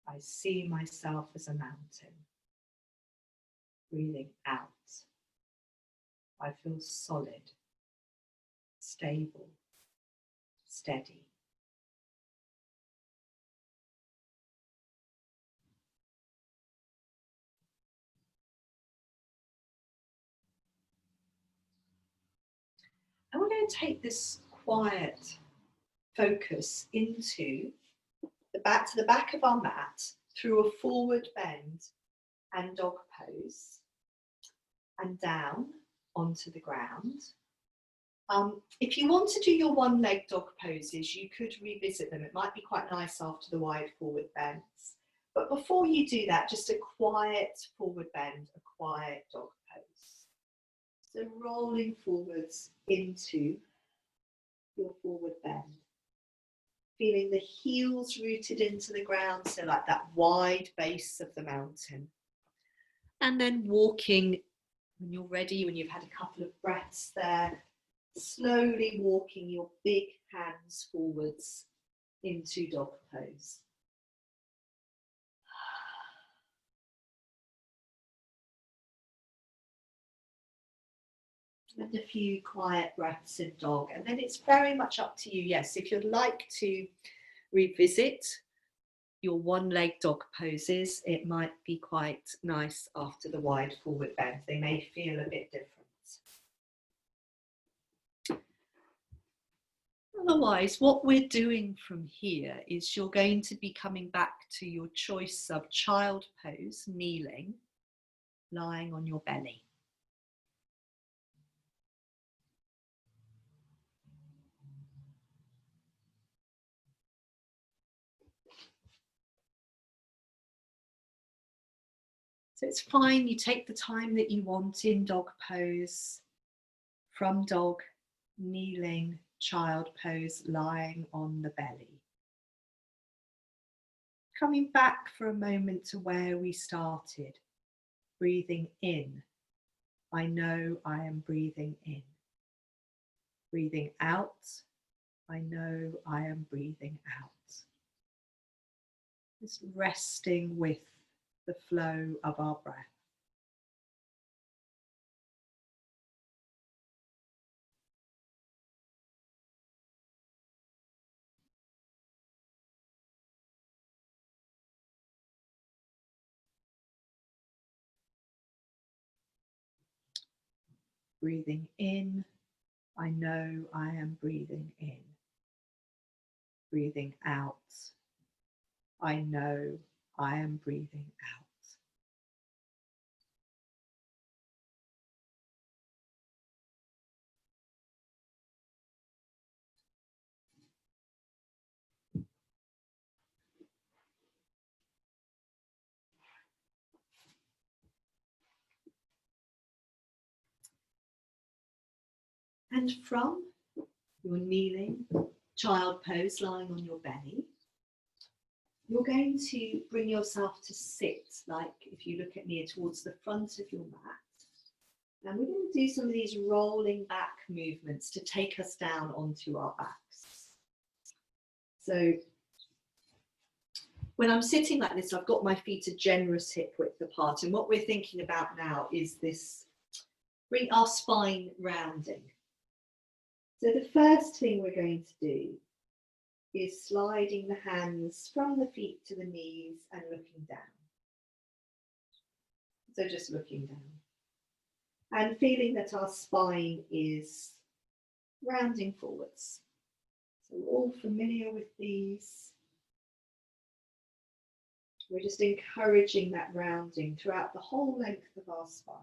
S1: I see myself as a mountain. Breathing out, I feel solid, stable, steady. And we're going to take this quiet focus into the back of our mat through a forward bend and dog pose and down onto the ground. If you want to do your one leg dog poses, you could revisit them. It might be quite nice after the wide forward bends. But before you do that, just a quiet forward bend, a quiet dog pose. So rolling forwards into your forward bend. Feeling the heels rooted into the ground, so like that wide base of the mountain. And then walking, when you're ready, when you've had a couple of breaths there, slowly walking your big hands forwards into dog pose. And a few quiet breaths in dog, and then it's very much up to you. Yes, if you'd like to revisit your one leg dog poses, it might be quite nice after the wide forward bend. They may feel a bit different. Otherwise, what we're doing from here is you're going to be coming back to your choice of child pose, kneeling, lying on your belly. So it's fine, you take the time that you want in dog pose, from dog, kneeling, child pose, lying on the belly. Coming back for a moment to where we started, breathing in. I know I am breathing in. Breathing out. I know I am breathing out. Just resting with the flow of our breath. Breathing in, I know I am breathing in. Breathing out, I know I am breathing out. And from your kneeling child pose, lying on your belly, you're going to bring yourself to sit, like if you look at me, towards the front of your mat. And we're going to do some of these rolling back movements to take us down onto our backs. So when I'm sitting like this, I've got my feet a generous hip width apart. And what we're thinking about now is this, bring our spine rounding. So the first thing we're going to do is sliding the hands from the feet to the knees and looking down. So just looking down. And feeling that our spine is rounding forwards. So we're all familiar with these. We're just encouraging that rounding throughout the whole length of our spine.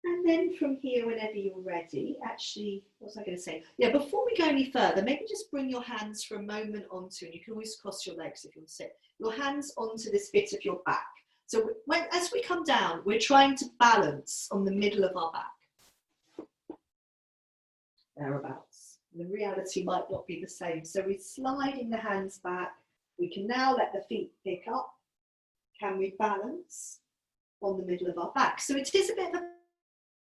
S1: And then from here, whenever you're ready, actually, what was I going to say? Yeah, before we go any further, maybe just bring your hands for a moment onto, and you can always cross your legs if you want to sit, your hands onto this bit of your back. So as we come down, we're trying to balance on the middle of our back. Thereabouts. The reality might not be the same. So we're sliding the hands back. We can now let the feet pick up. Can we balance on the middle of our back? So it is a bit of a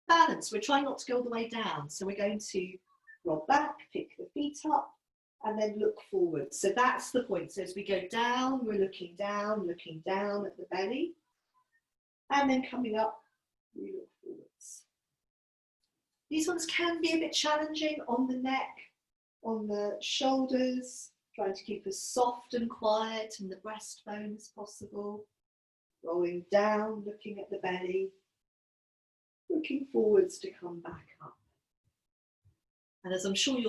S1: balance. We're trying not to go all the way down. So we're going to roll back, pick the feet up, and then look forward. So that's the point. So as we go down, we're looking down at the belly. And then coming up, we look forwards. These ones can be a bit challenging on the neck, on the shoulders, trying to keep as soft and quiet in the breastbone as possible. Rolling down, looking at the belly, looking forwards to come back up. And as I'm sure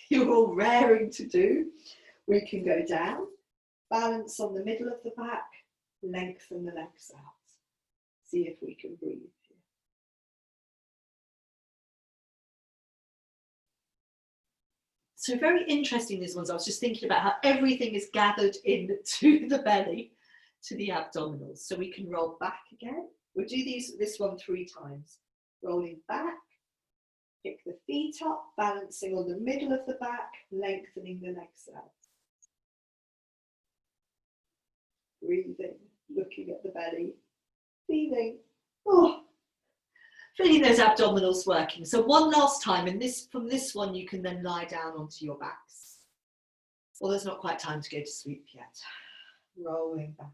S1: you're all raring to do, we can go down, balance on the middle of the back, lengthen the legs out. See if we can breathe here. So very interesting, these ones. I was just thinking about how everything is gathered into the belly, to the abdominals. So we can roll back again. We'll do this one 3 times. Rolling back, pick the feet up, balancing on the middle of the back, lengthening the legs out. Breathing, looking at the belly, feeling, feeling those abdominals working. So one last time, and from this one you can then lie down onto your backs. Well, there's not quite time to go to sleep yet. Rolling back.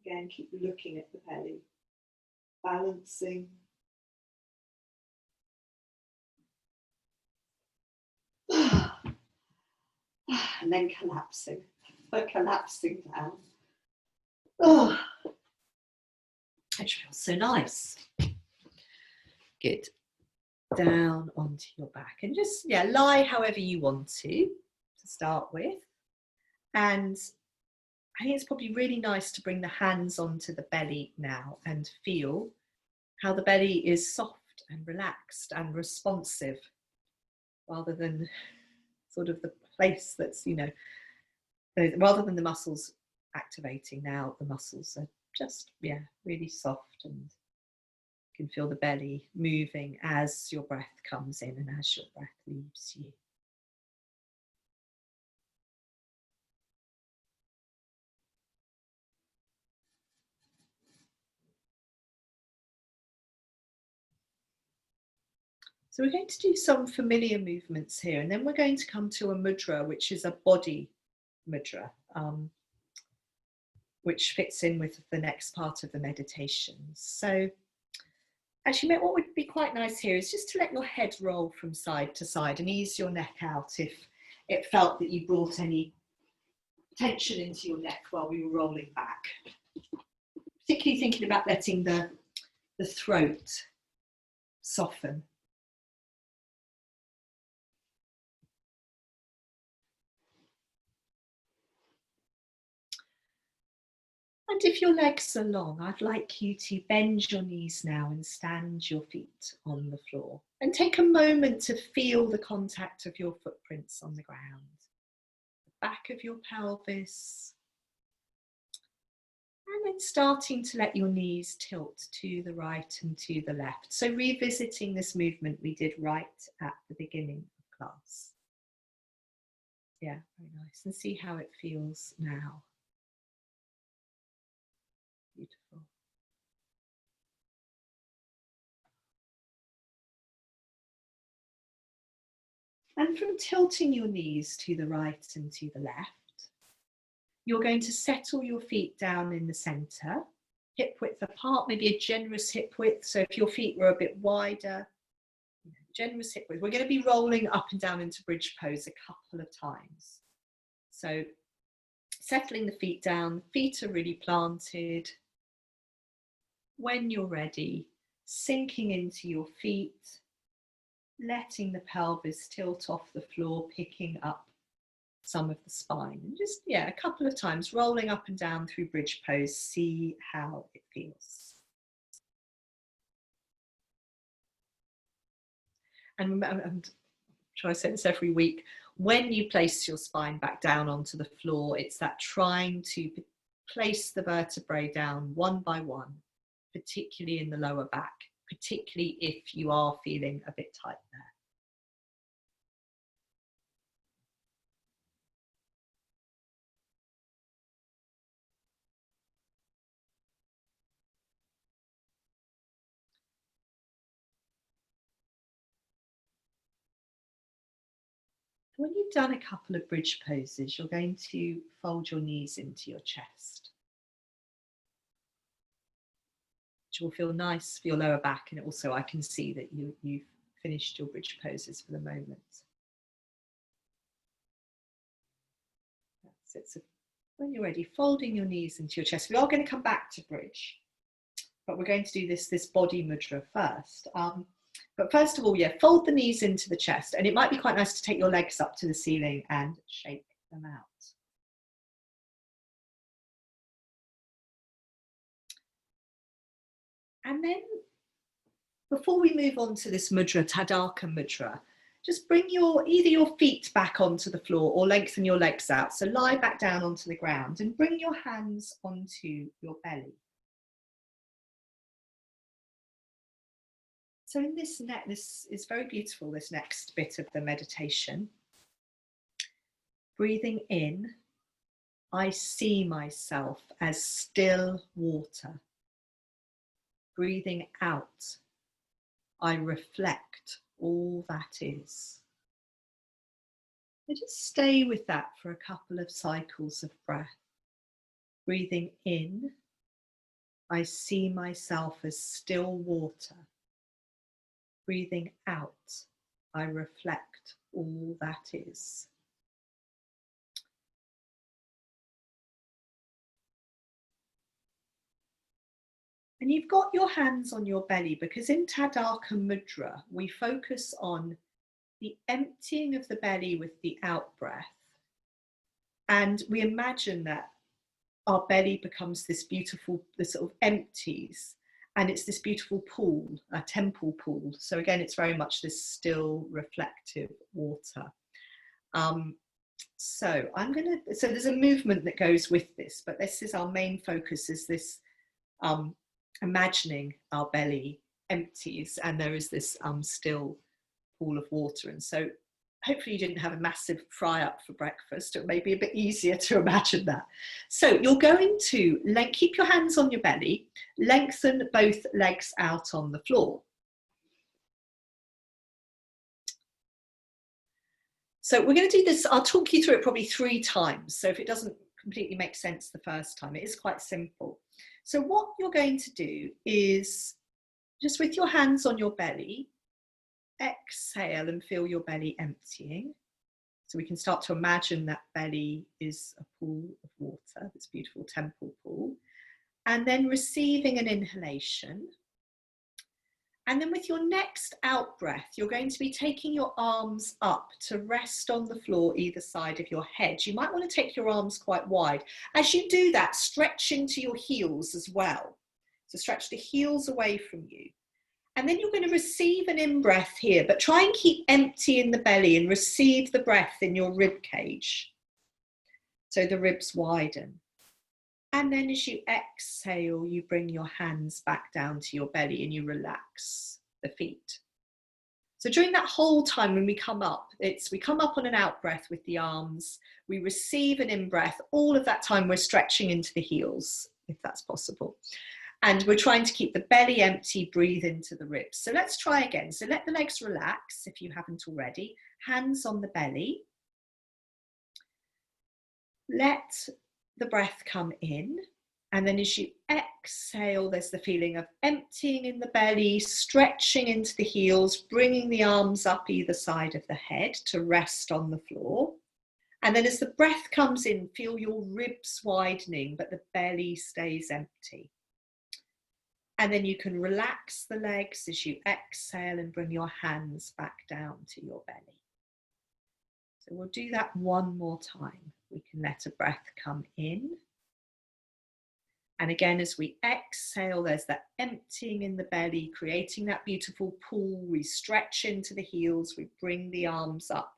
S1: Again, keep looking at the belly, balancing. And then collapsing down. It feels so nice. Good. Down onto your back and just lie however you want to start with. And I think it's probably really nice to bring the hands onto the belly now and feel how the belly is soft and relaxed and responsive, rather than sort of the place that's, rather than the muscles activating. Now the muscles are just, really soft, and you can feel the belly moving as your breath comes in and as your breath leaves you. So we're going to do some familiar movements here, and then we're going to come to a mudra, which is a body mudra, which fits in with the next part of the meditation. So actually, what would be quite nice here is just to let your head roll from side to side and ease your neck out if it felt that you brought any tension into your neck while we were rolling back. Particularly thinking about letting the throat soften. And if your legs are long, I'd like you to bend your knees now and stand your feet on the floor. And take a moment to feel the contact of your footprints on the ground. The back of your pelvis. And then starting to let your knees tilt to the right and to the left. So revisiting this movement we did right at the beginning of class. Yeah, very nice. And see how it feels now. Beautiful. And from tilting your knees to the right and to the left, you're going to settle your feet down in the center, hip width apart, maybe a generous hip width. So if your feet were a bit wider, generous hip width. We're going to be rolling up and down into bridge pose a couple of times. So settling the feet down, feet are really planted. When you're ready, sinking into your feet, letting the pelvis tilt off the floor, picking up some of the spine. And just, a couple of times, rolling up and down through bridge pose, see how it feels. And I'm trying to say this every week, when you place your spine back down onto the floor, it's that trying to place the vertebrae down one by one, particularly in the lower back, particularly if you are feeling a bit tight there. When you've done a couple of bridge poses, you're going to fold your knees into your chest, which will feel nice for your lower back, and also I can see that you've finished your bridge poses for the moment. That's it. So when you're ready, folding your knees into your chest. We are going to come back to bridge, but we're going to do this body mudra first. But first of all, yeah, fold the knees into the chest, and it might be quite nice to take your legs up to the ceiling and shake them out. And then before we move on to this mudra, tadaka mudra, just bring either your feet back onto the floor or lengthen your legs out. So lie back down onto the ground and bring your hands onto your belly. So in this is very beautiful, this next bit of the meditation. Breathing in, I see myself as still water. Breathing out, I reflect all that is. So just stay with that for a couple of cycles of breath. Breathing in, I see myself as still water. Breathing out, I reflect all that is. And you've got your hands on your belly because in Tadaka Mudra, we focus on the emptying of the belly with the out breath. And we imagine that our belly becomes this beautiful, this sort of empties, and it's this beautiful pool, a temple pool. So again, it's very much this still reflective water. So there's a movement that goes with this, but this is our main focus, is this imagining our belly empties and there is this still pool of water. And so hopefully you didn't have a massive fry up for breakfast. It may be a bit easier to imagine that. So you're going to keep your hands on your belly, lengthen both legs out on the floor. So we're going to do this, I'll talk you through it probably 3 times. So if it doesn't completely make sense the first time, it is quite simple. So what you're going to do is just with your hands on your belly, exhale and feel your belly emptying. So we can start to imagine that belly is a pool of water, this beautiful temple pool. And then receiving an inhalation. And then with your next out breath, you're going to be taking your arms up to rest on the floor either side of your head. You might want to take your arms quite wide. As you do that, stretch into your heels as well. So stretch the heels away from you. And then you're going to receive an in-breath here, but try and keep empty in the belly and receive the breath in your rib cage. So the ribs widen. And then as you exhale, you bring your hands back down to your belly and you relax the feet. So during that whole time when we come up, we come up on an out breath with the arms, we receive an in-breath, all of that time we're stretching into the heels, if that's possible. And we're trying to keep the belly empty, breathe into the ribs. So let's try again. So let the legs relax if you haven't already. Hands on the belly. Let the breath come in. And then as you exhale, there's the feeling of emptying in the belly, stretching into the heels, bringing the arms up either side of the head to rest on the floor. And then as the breath comes in, feel your ribs widening, but the belly stays empty. And then you can relax the legs as you exhale and bring your hands back down to your belly. So we'll do that one more time. We can let a breath come in. And again, as we exhale, there's that emptying in the belly, creating that beautiful pool. We stretch into the heels, we bring the arms up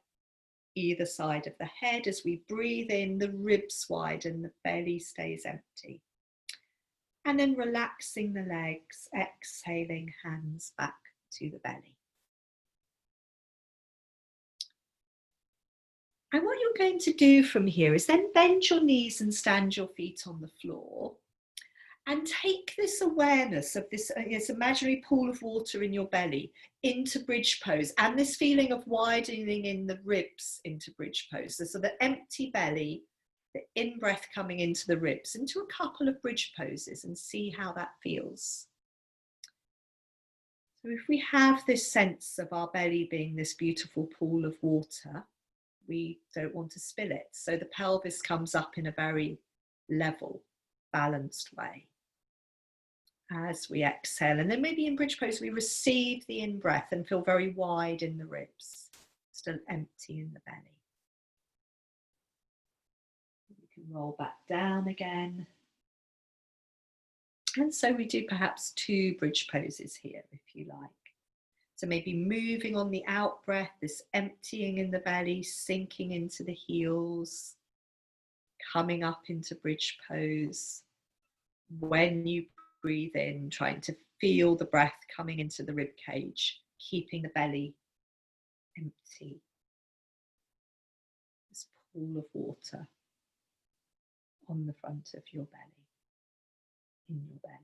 S1: either side of the head. As we breathe in, the ribs widen, the belly stays empty. And then relaxing the legs, exhaling, hands back to the belly. And what you're going to do from here is then bend your knees and stand your feet on the floor. And take this awareness of this imaginary pool of water in your belly into bridge pose, and this feeling of widening in the ribs into bridge pose. So the empty belly, the in-breath coming into the ribs, into a couple of bridge poses, and see how that feels. So if we have this sense of our belly being this beautiful pool of water, we don't want to spill it. So the pelvis comes up in a very level, balanced way as we exhale. And then maybe in bridge pose, we receive the in-breath and feel very wide in the ribs, still empty in the belly. We can roll back down again. And so we do perhaps 2 bridge poses here, if you like. So maybe moving on the out breath, this emptying in the belly, sinking into the heels, coming up into bridge pose. When you breathe in, trying to feel the breath coming into the rib cage, keeping the belly empty. This pool of water on the front of your belly, in your belly.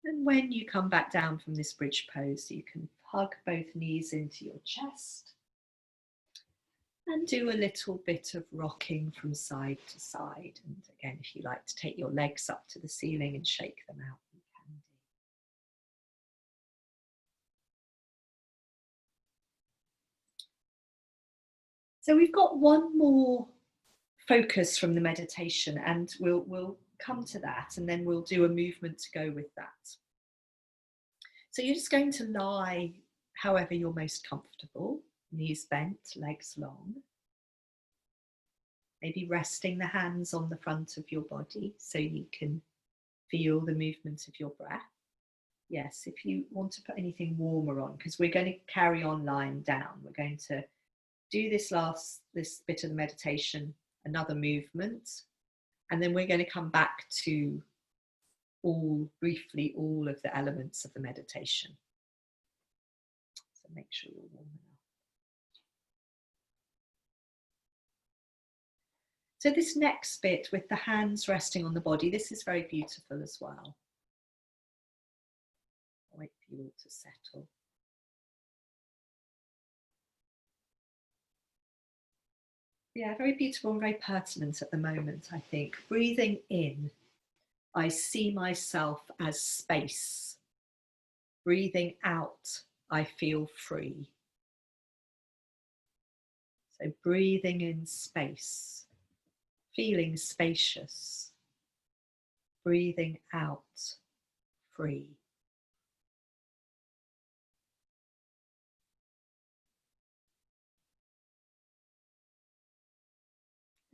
S1: And when you come back down from this bridge pose, you can hug both knees into your chest and do a little bit of rocking from side to side. And again, if you like to take your legs up to the ceiling and shake them out, you can do. So we've got one more focus from the meditation, and we'll come to that, and then we'll do a movement to go with that. So you're just going to lie however you're most comfortable, knees bent, legs long. Maybe resting the hands on the front of your body so you can feel the movement of your breath. Yes, if you want to put anything warmer on, because we're going to carry on lying down. We're going to do this bit of the meditation, another movement, and then we're going to come back to briefly all of the elements of the meditation. So make sure you're warm enough. So this next bit with the hands resting on the body, this is very beautiful as well. I'll wait for you all to settle. Yeah, very beautiful and very pertinent at the moment, I think. Breathing in, I see myself as space. Breathing out, I feel free. So breathing in space, feeling spacious. Breathing out, free.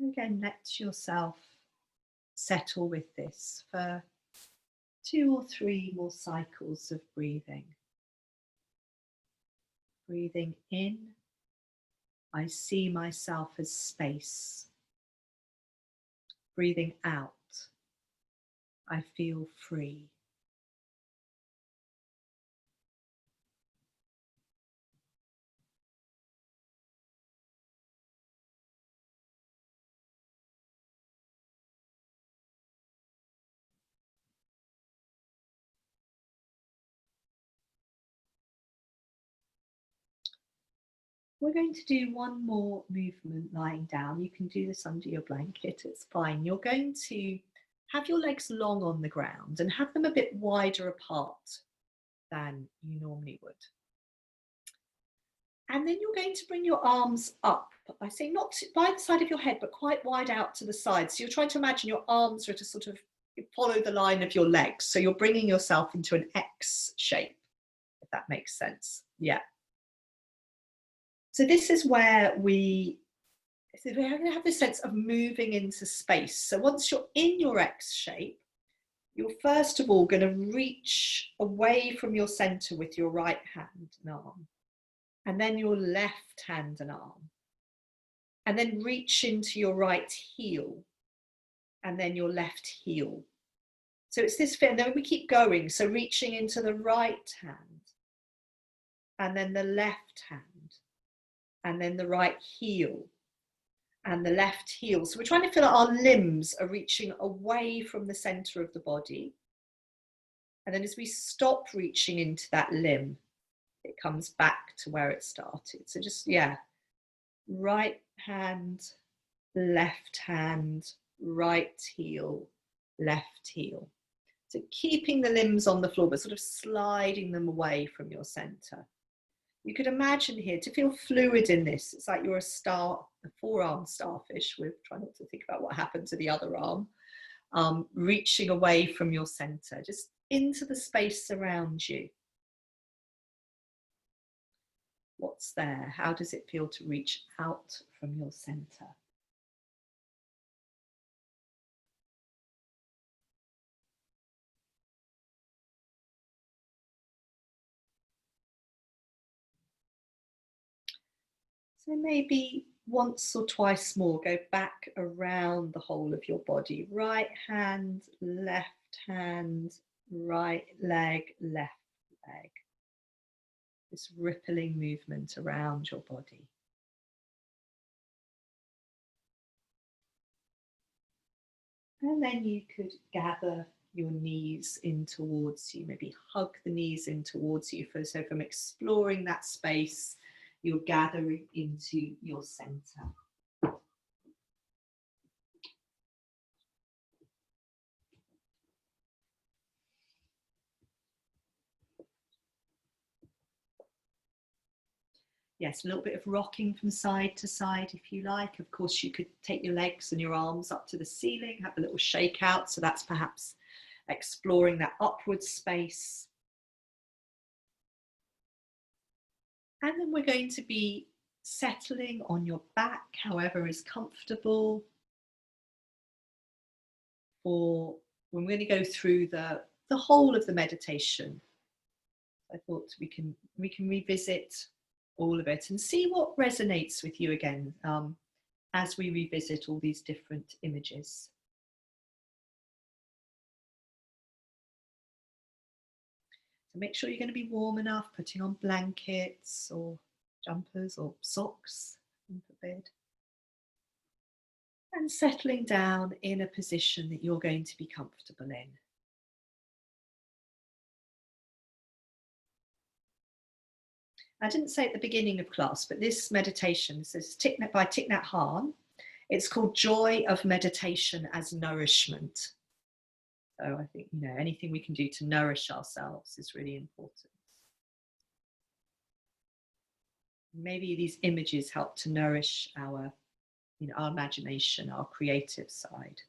S1: Again, let yourself settle with this for 2 or 3 more cycles of breathing. Breathing in, I see myself as space. Breathing out, I feel free. We're going to do one more movement lying down. You can do this under your blanket, it's fine. You're going to have your legs long on the ground and have them a bit wider apart than you normally would. And then you're going to bring your arms up. I say not by the side of your head, but quite wide out to the side. So you're trying to imagine your arms are to sort of follow the line of your legs. So you're bringing yourself into an X shape, if that makes sense. Yeah. So this is where we're going to have this sense of moving into space. So once you're in your X shape, you're first of all going to reach away from your center with your right hand and arm, and then your left hand and arm, and then reach into your right heel, and then your left heel. So it's this fit, and then we keep going. So reaching into the right hand, and then the left hand, and then the right heel, and the left heel. So we're trying to feel like our limbs are reaching away from the center of the body. And then as we stop reaching into that limb, it comes back to where it started. So just, yeah, right hand, left hand, right heel, left heel. So keeping the limbs on the floor, but sort of sliding them away from your center. You could imagine here to feel fluid in this. It's like you're a four-armed starfish. We're trying not to think about what happened to the other arm. Reaching away from your center, just into the space around you. What's there? How does it feel to reach out from your center? So maybe once or twice more, go back around the whole of your body. Right hand, right leg, left leg. This rippling movement around your body. And then you could gather your knees in towards you, maybe hug the knees in towards you. So from exploring that space, you're gathering into your center. Yes, a little bit of rocking from side to side if you like. Of course, you could take your legs and your arms up to the ceiling, have a little shake out. So that's perhaps exploring that upward space. And then we're going to be settling on your back, however is comfortable. Or when we're going to go through the whole of the meditation, I thought we can revisit all of it and see what resonates with you again as we revisit all these different images. So make sure you're going to be warm enough, putting on blankets or jumpers or socks for bed. And settling down in a position that you're going to be comfortable in. I didn't say at the beginning of class, but this meditation, this is by Thich Nhat Hanh. It's called Joy of Meditation as Nourishment. So I think, anything we can do to nourish ourselves is really important. Maybe these images help to nourish our imagination, our creative side.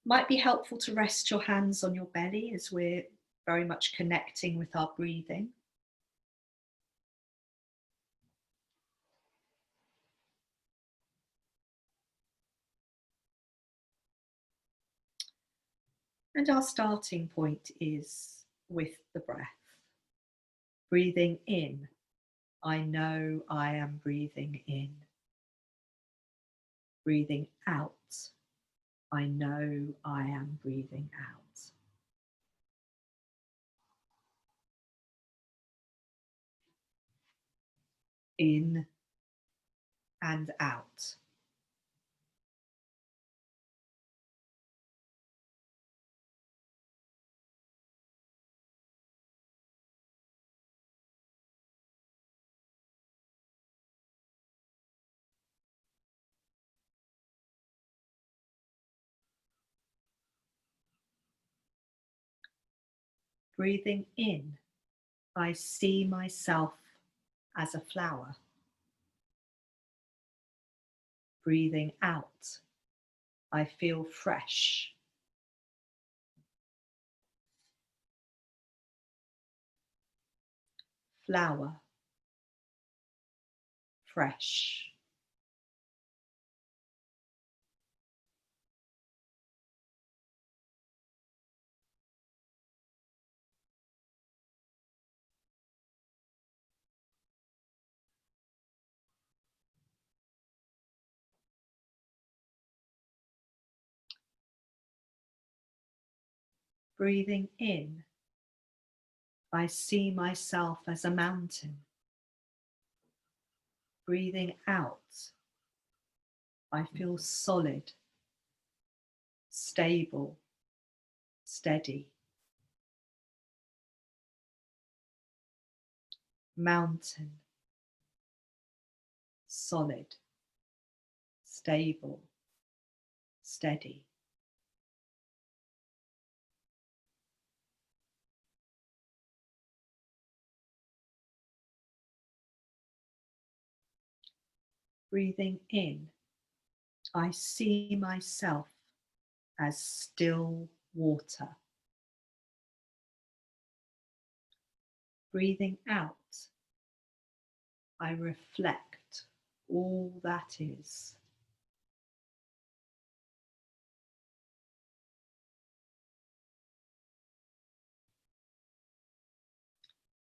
S1: Might be helpful to rest your hands on your belly as we're very much connecting with our breathing. And our starting point is with the breath. Breathing in, I know I am breathing in. Breathing out, I know I am breathing out. In and out. Breathing in, I see myself as a flower. Breathing out, I feel fresh. Flower, fresh. Breathing in, I see myself as a mountain. Breathing out, I feel solid, stable, steady. Mountain, solid, stable, steady. Breathing in, I see myself as still water. Breathing out, I reflect all that is.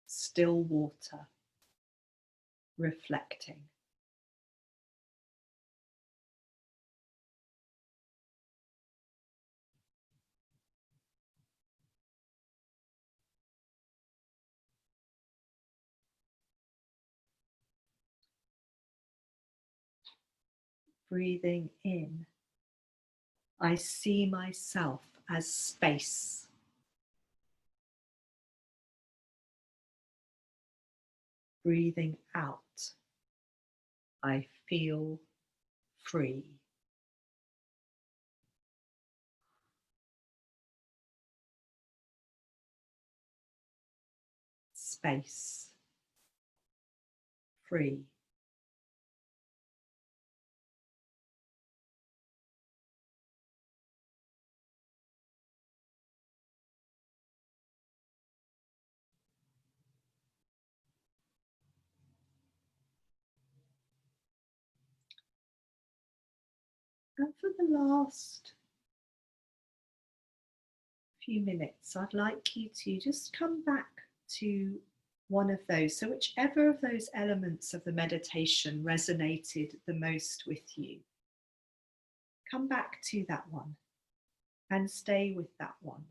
S1: Still water, reflecting. Breathing in, I see myself as space. Breathing out, I feel free. Space, free. And for the last few minutes, I'd like you to just come back to one of those. So whichever of those elements of the meditation resonated the most with you, come back to that one and stay with that one.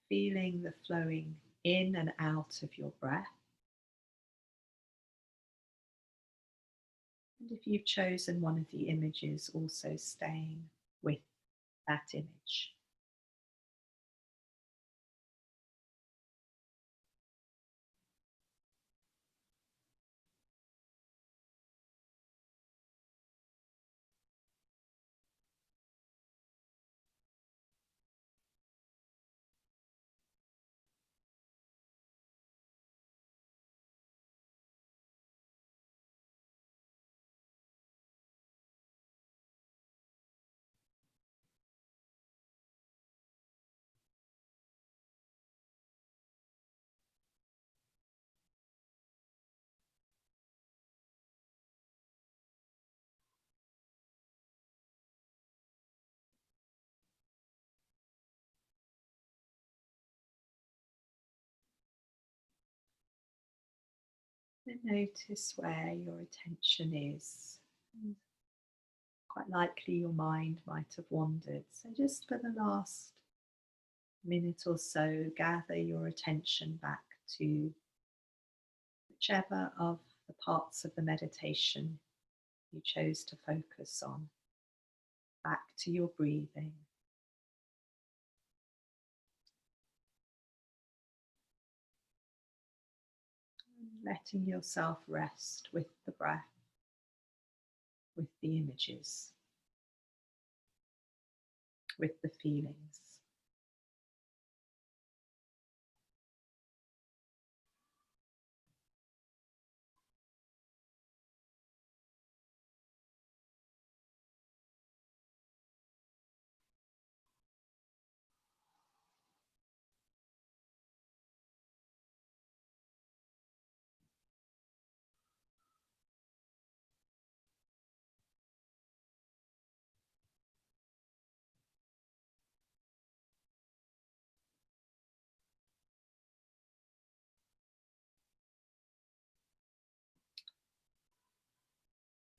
S1: Feeling the flowing in and out of your breath. And if you've chosen one of the images, also staying with that image. And notice where your attention is. Quite likely your mind might have wandered. So just for the last minute or so, gather your attention back to whichever of the parts of the meditation you chose to focus on. Back to your breathing. Letting yourself rest with the breath, with the images, with the feelings.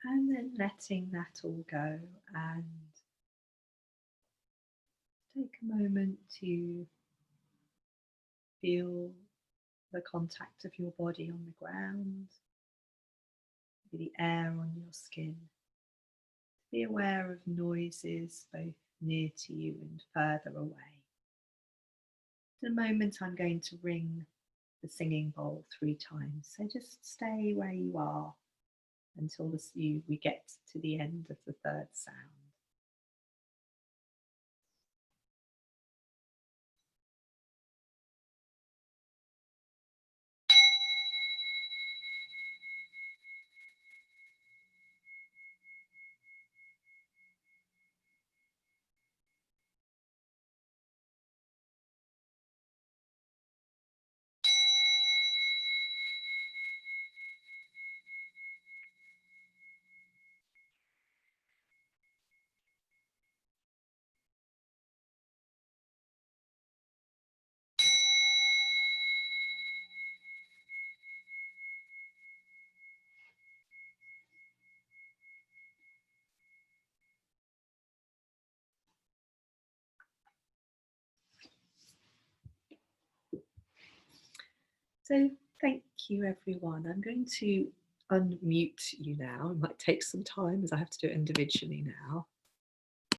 S1: And then letting that all go, and take a moment to Feel the contact of your body on the ground, maybe the air on your skin. Be aware of noises both near to you and further away. In a moment, I'm going to ring the singing bowl 3 times, so just stay where you are until we get to the end of the 3rd sound. So thank you, everyone. I'm going to unmute you now. It might take some time as I have to do it individually now.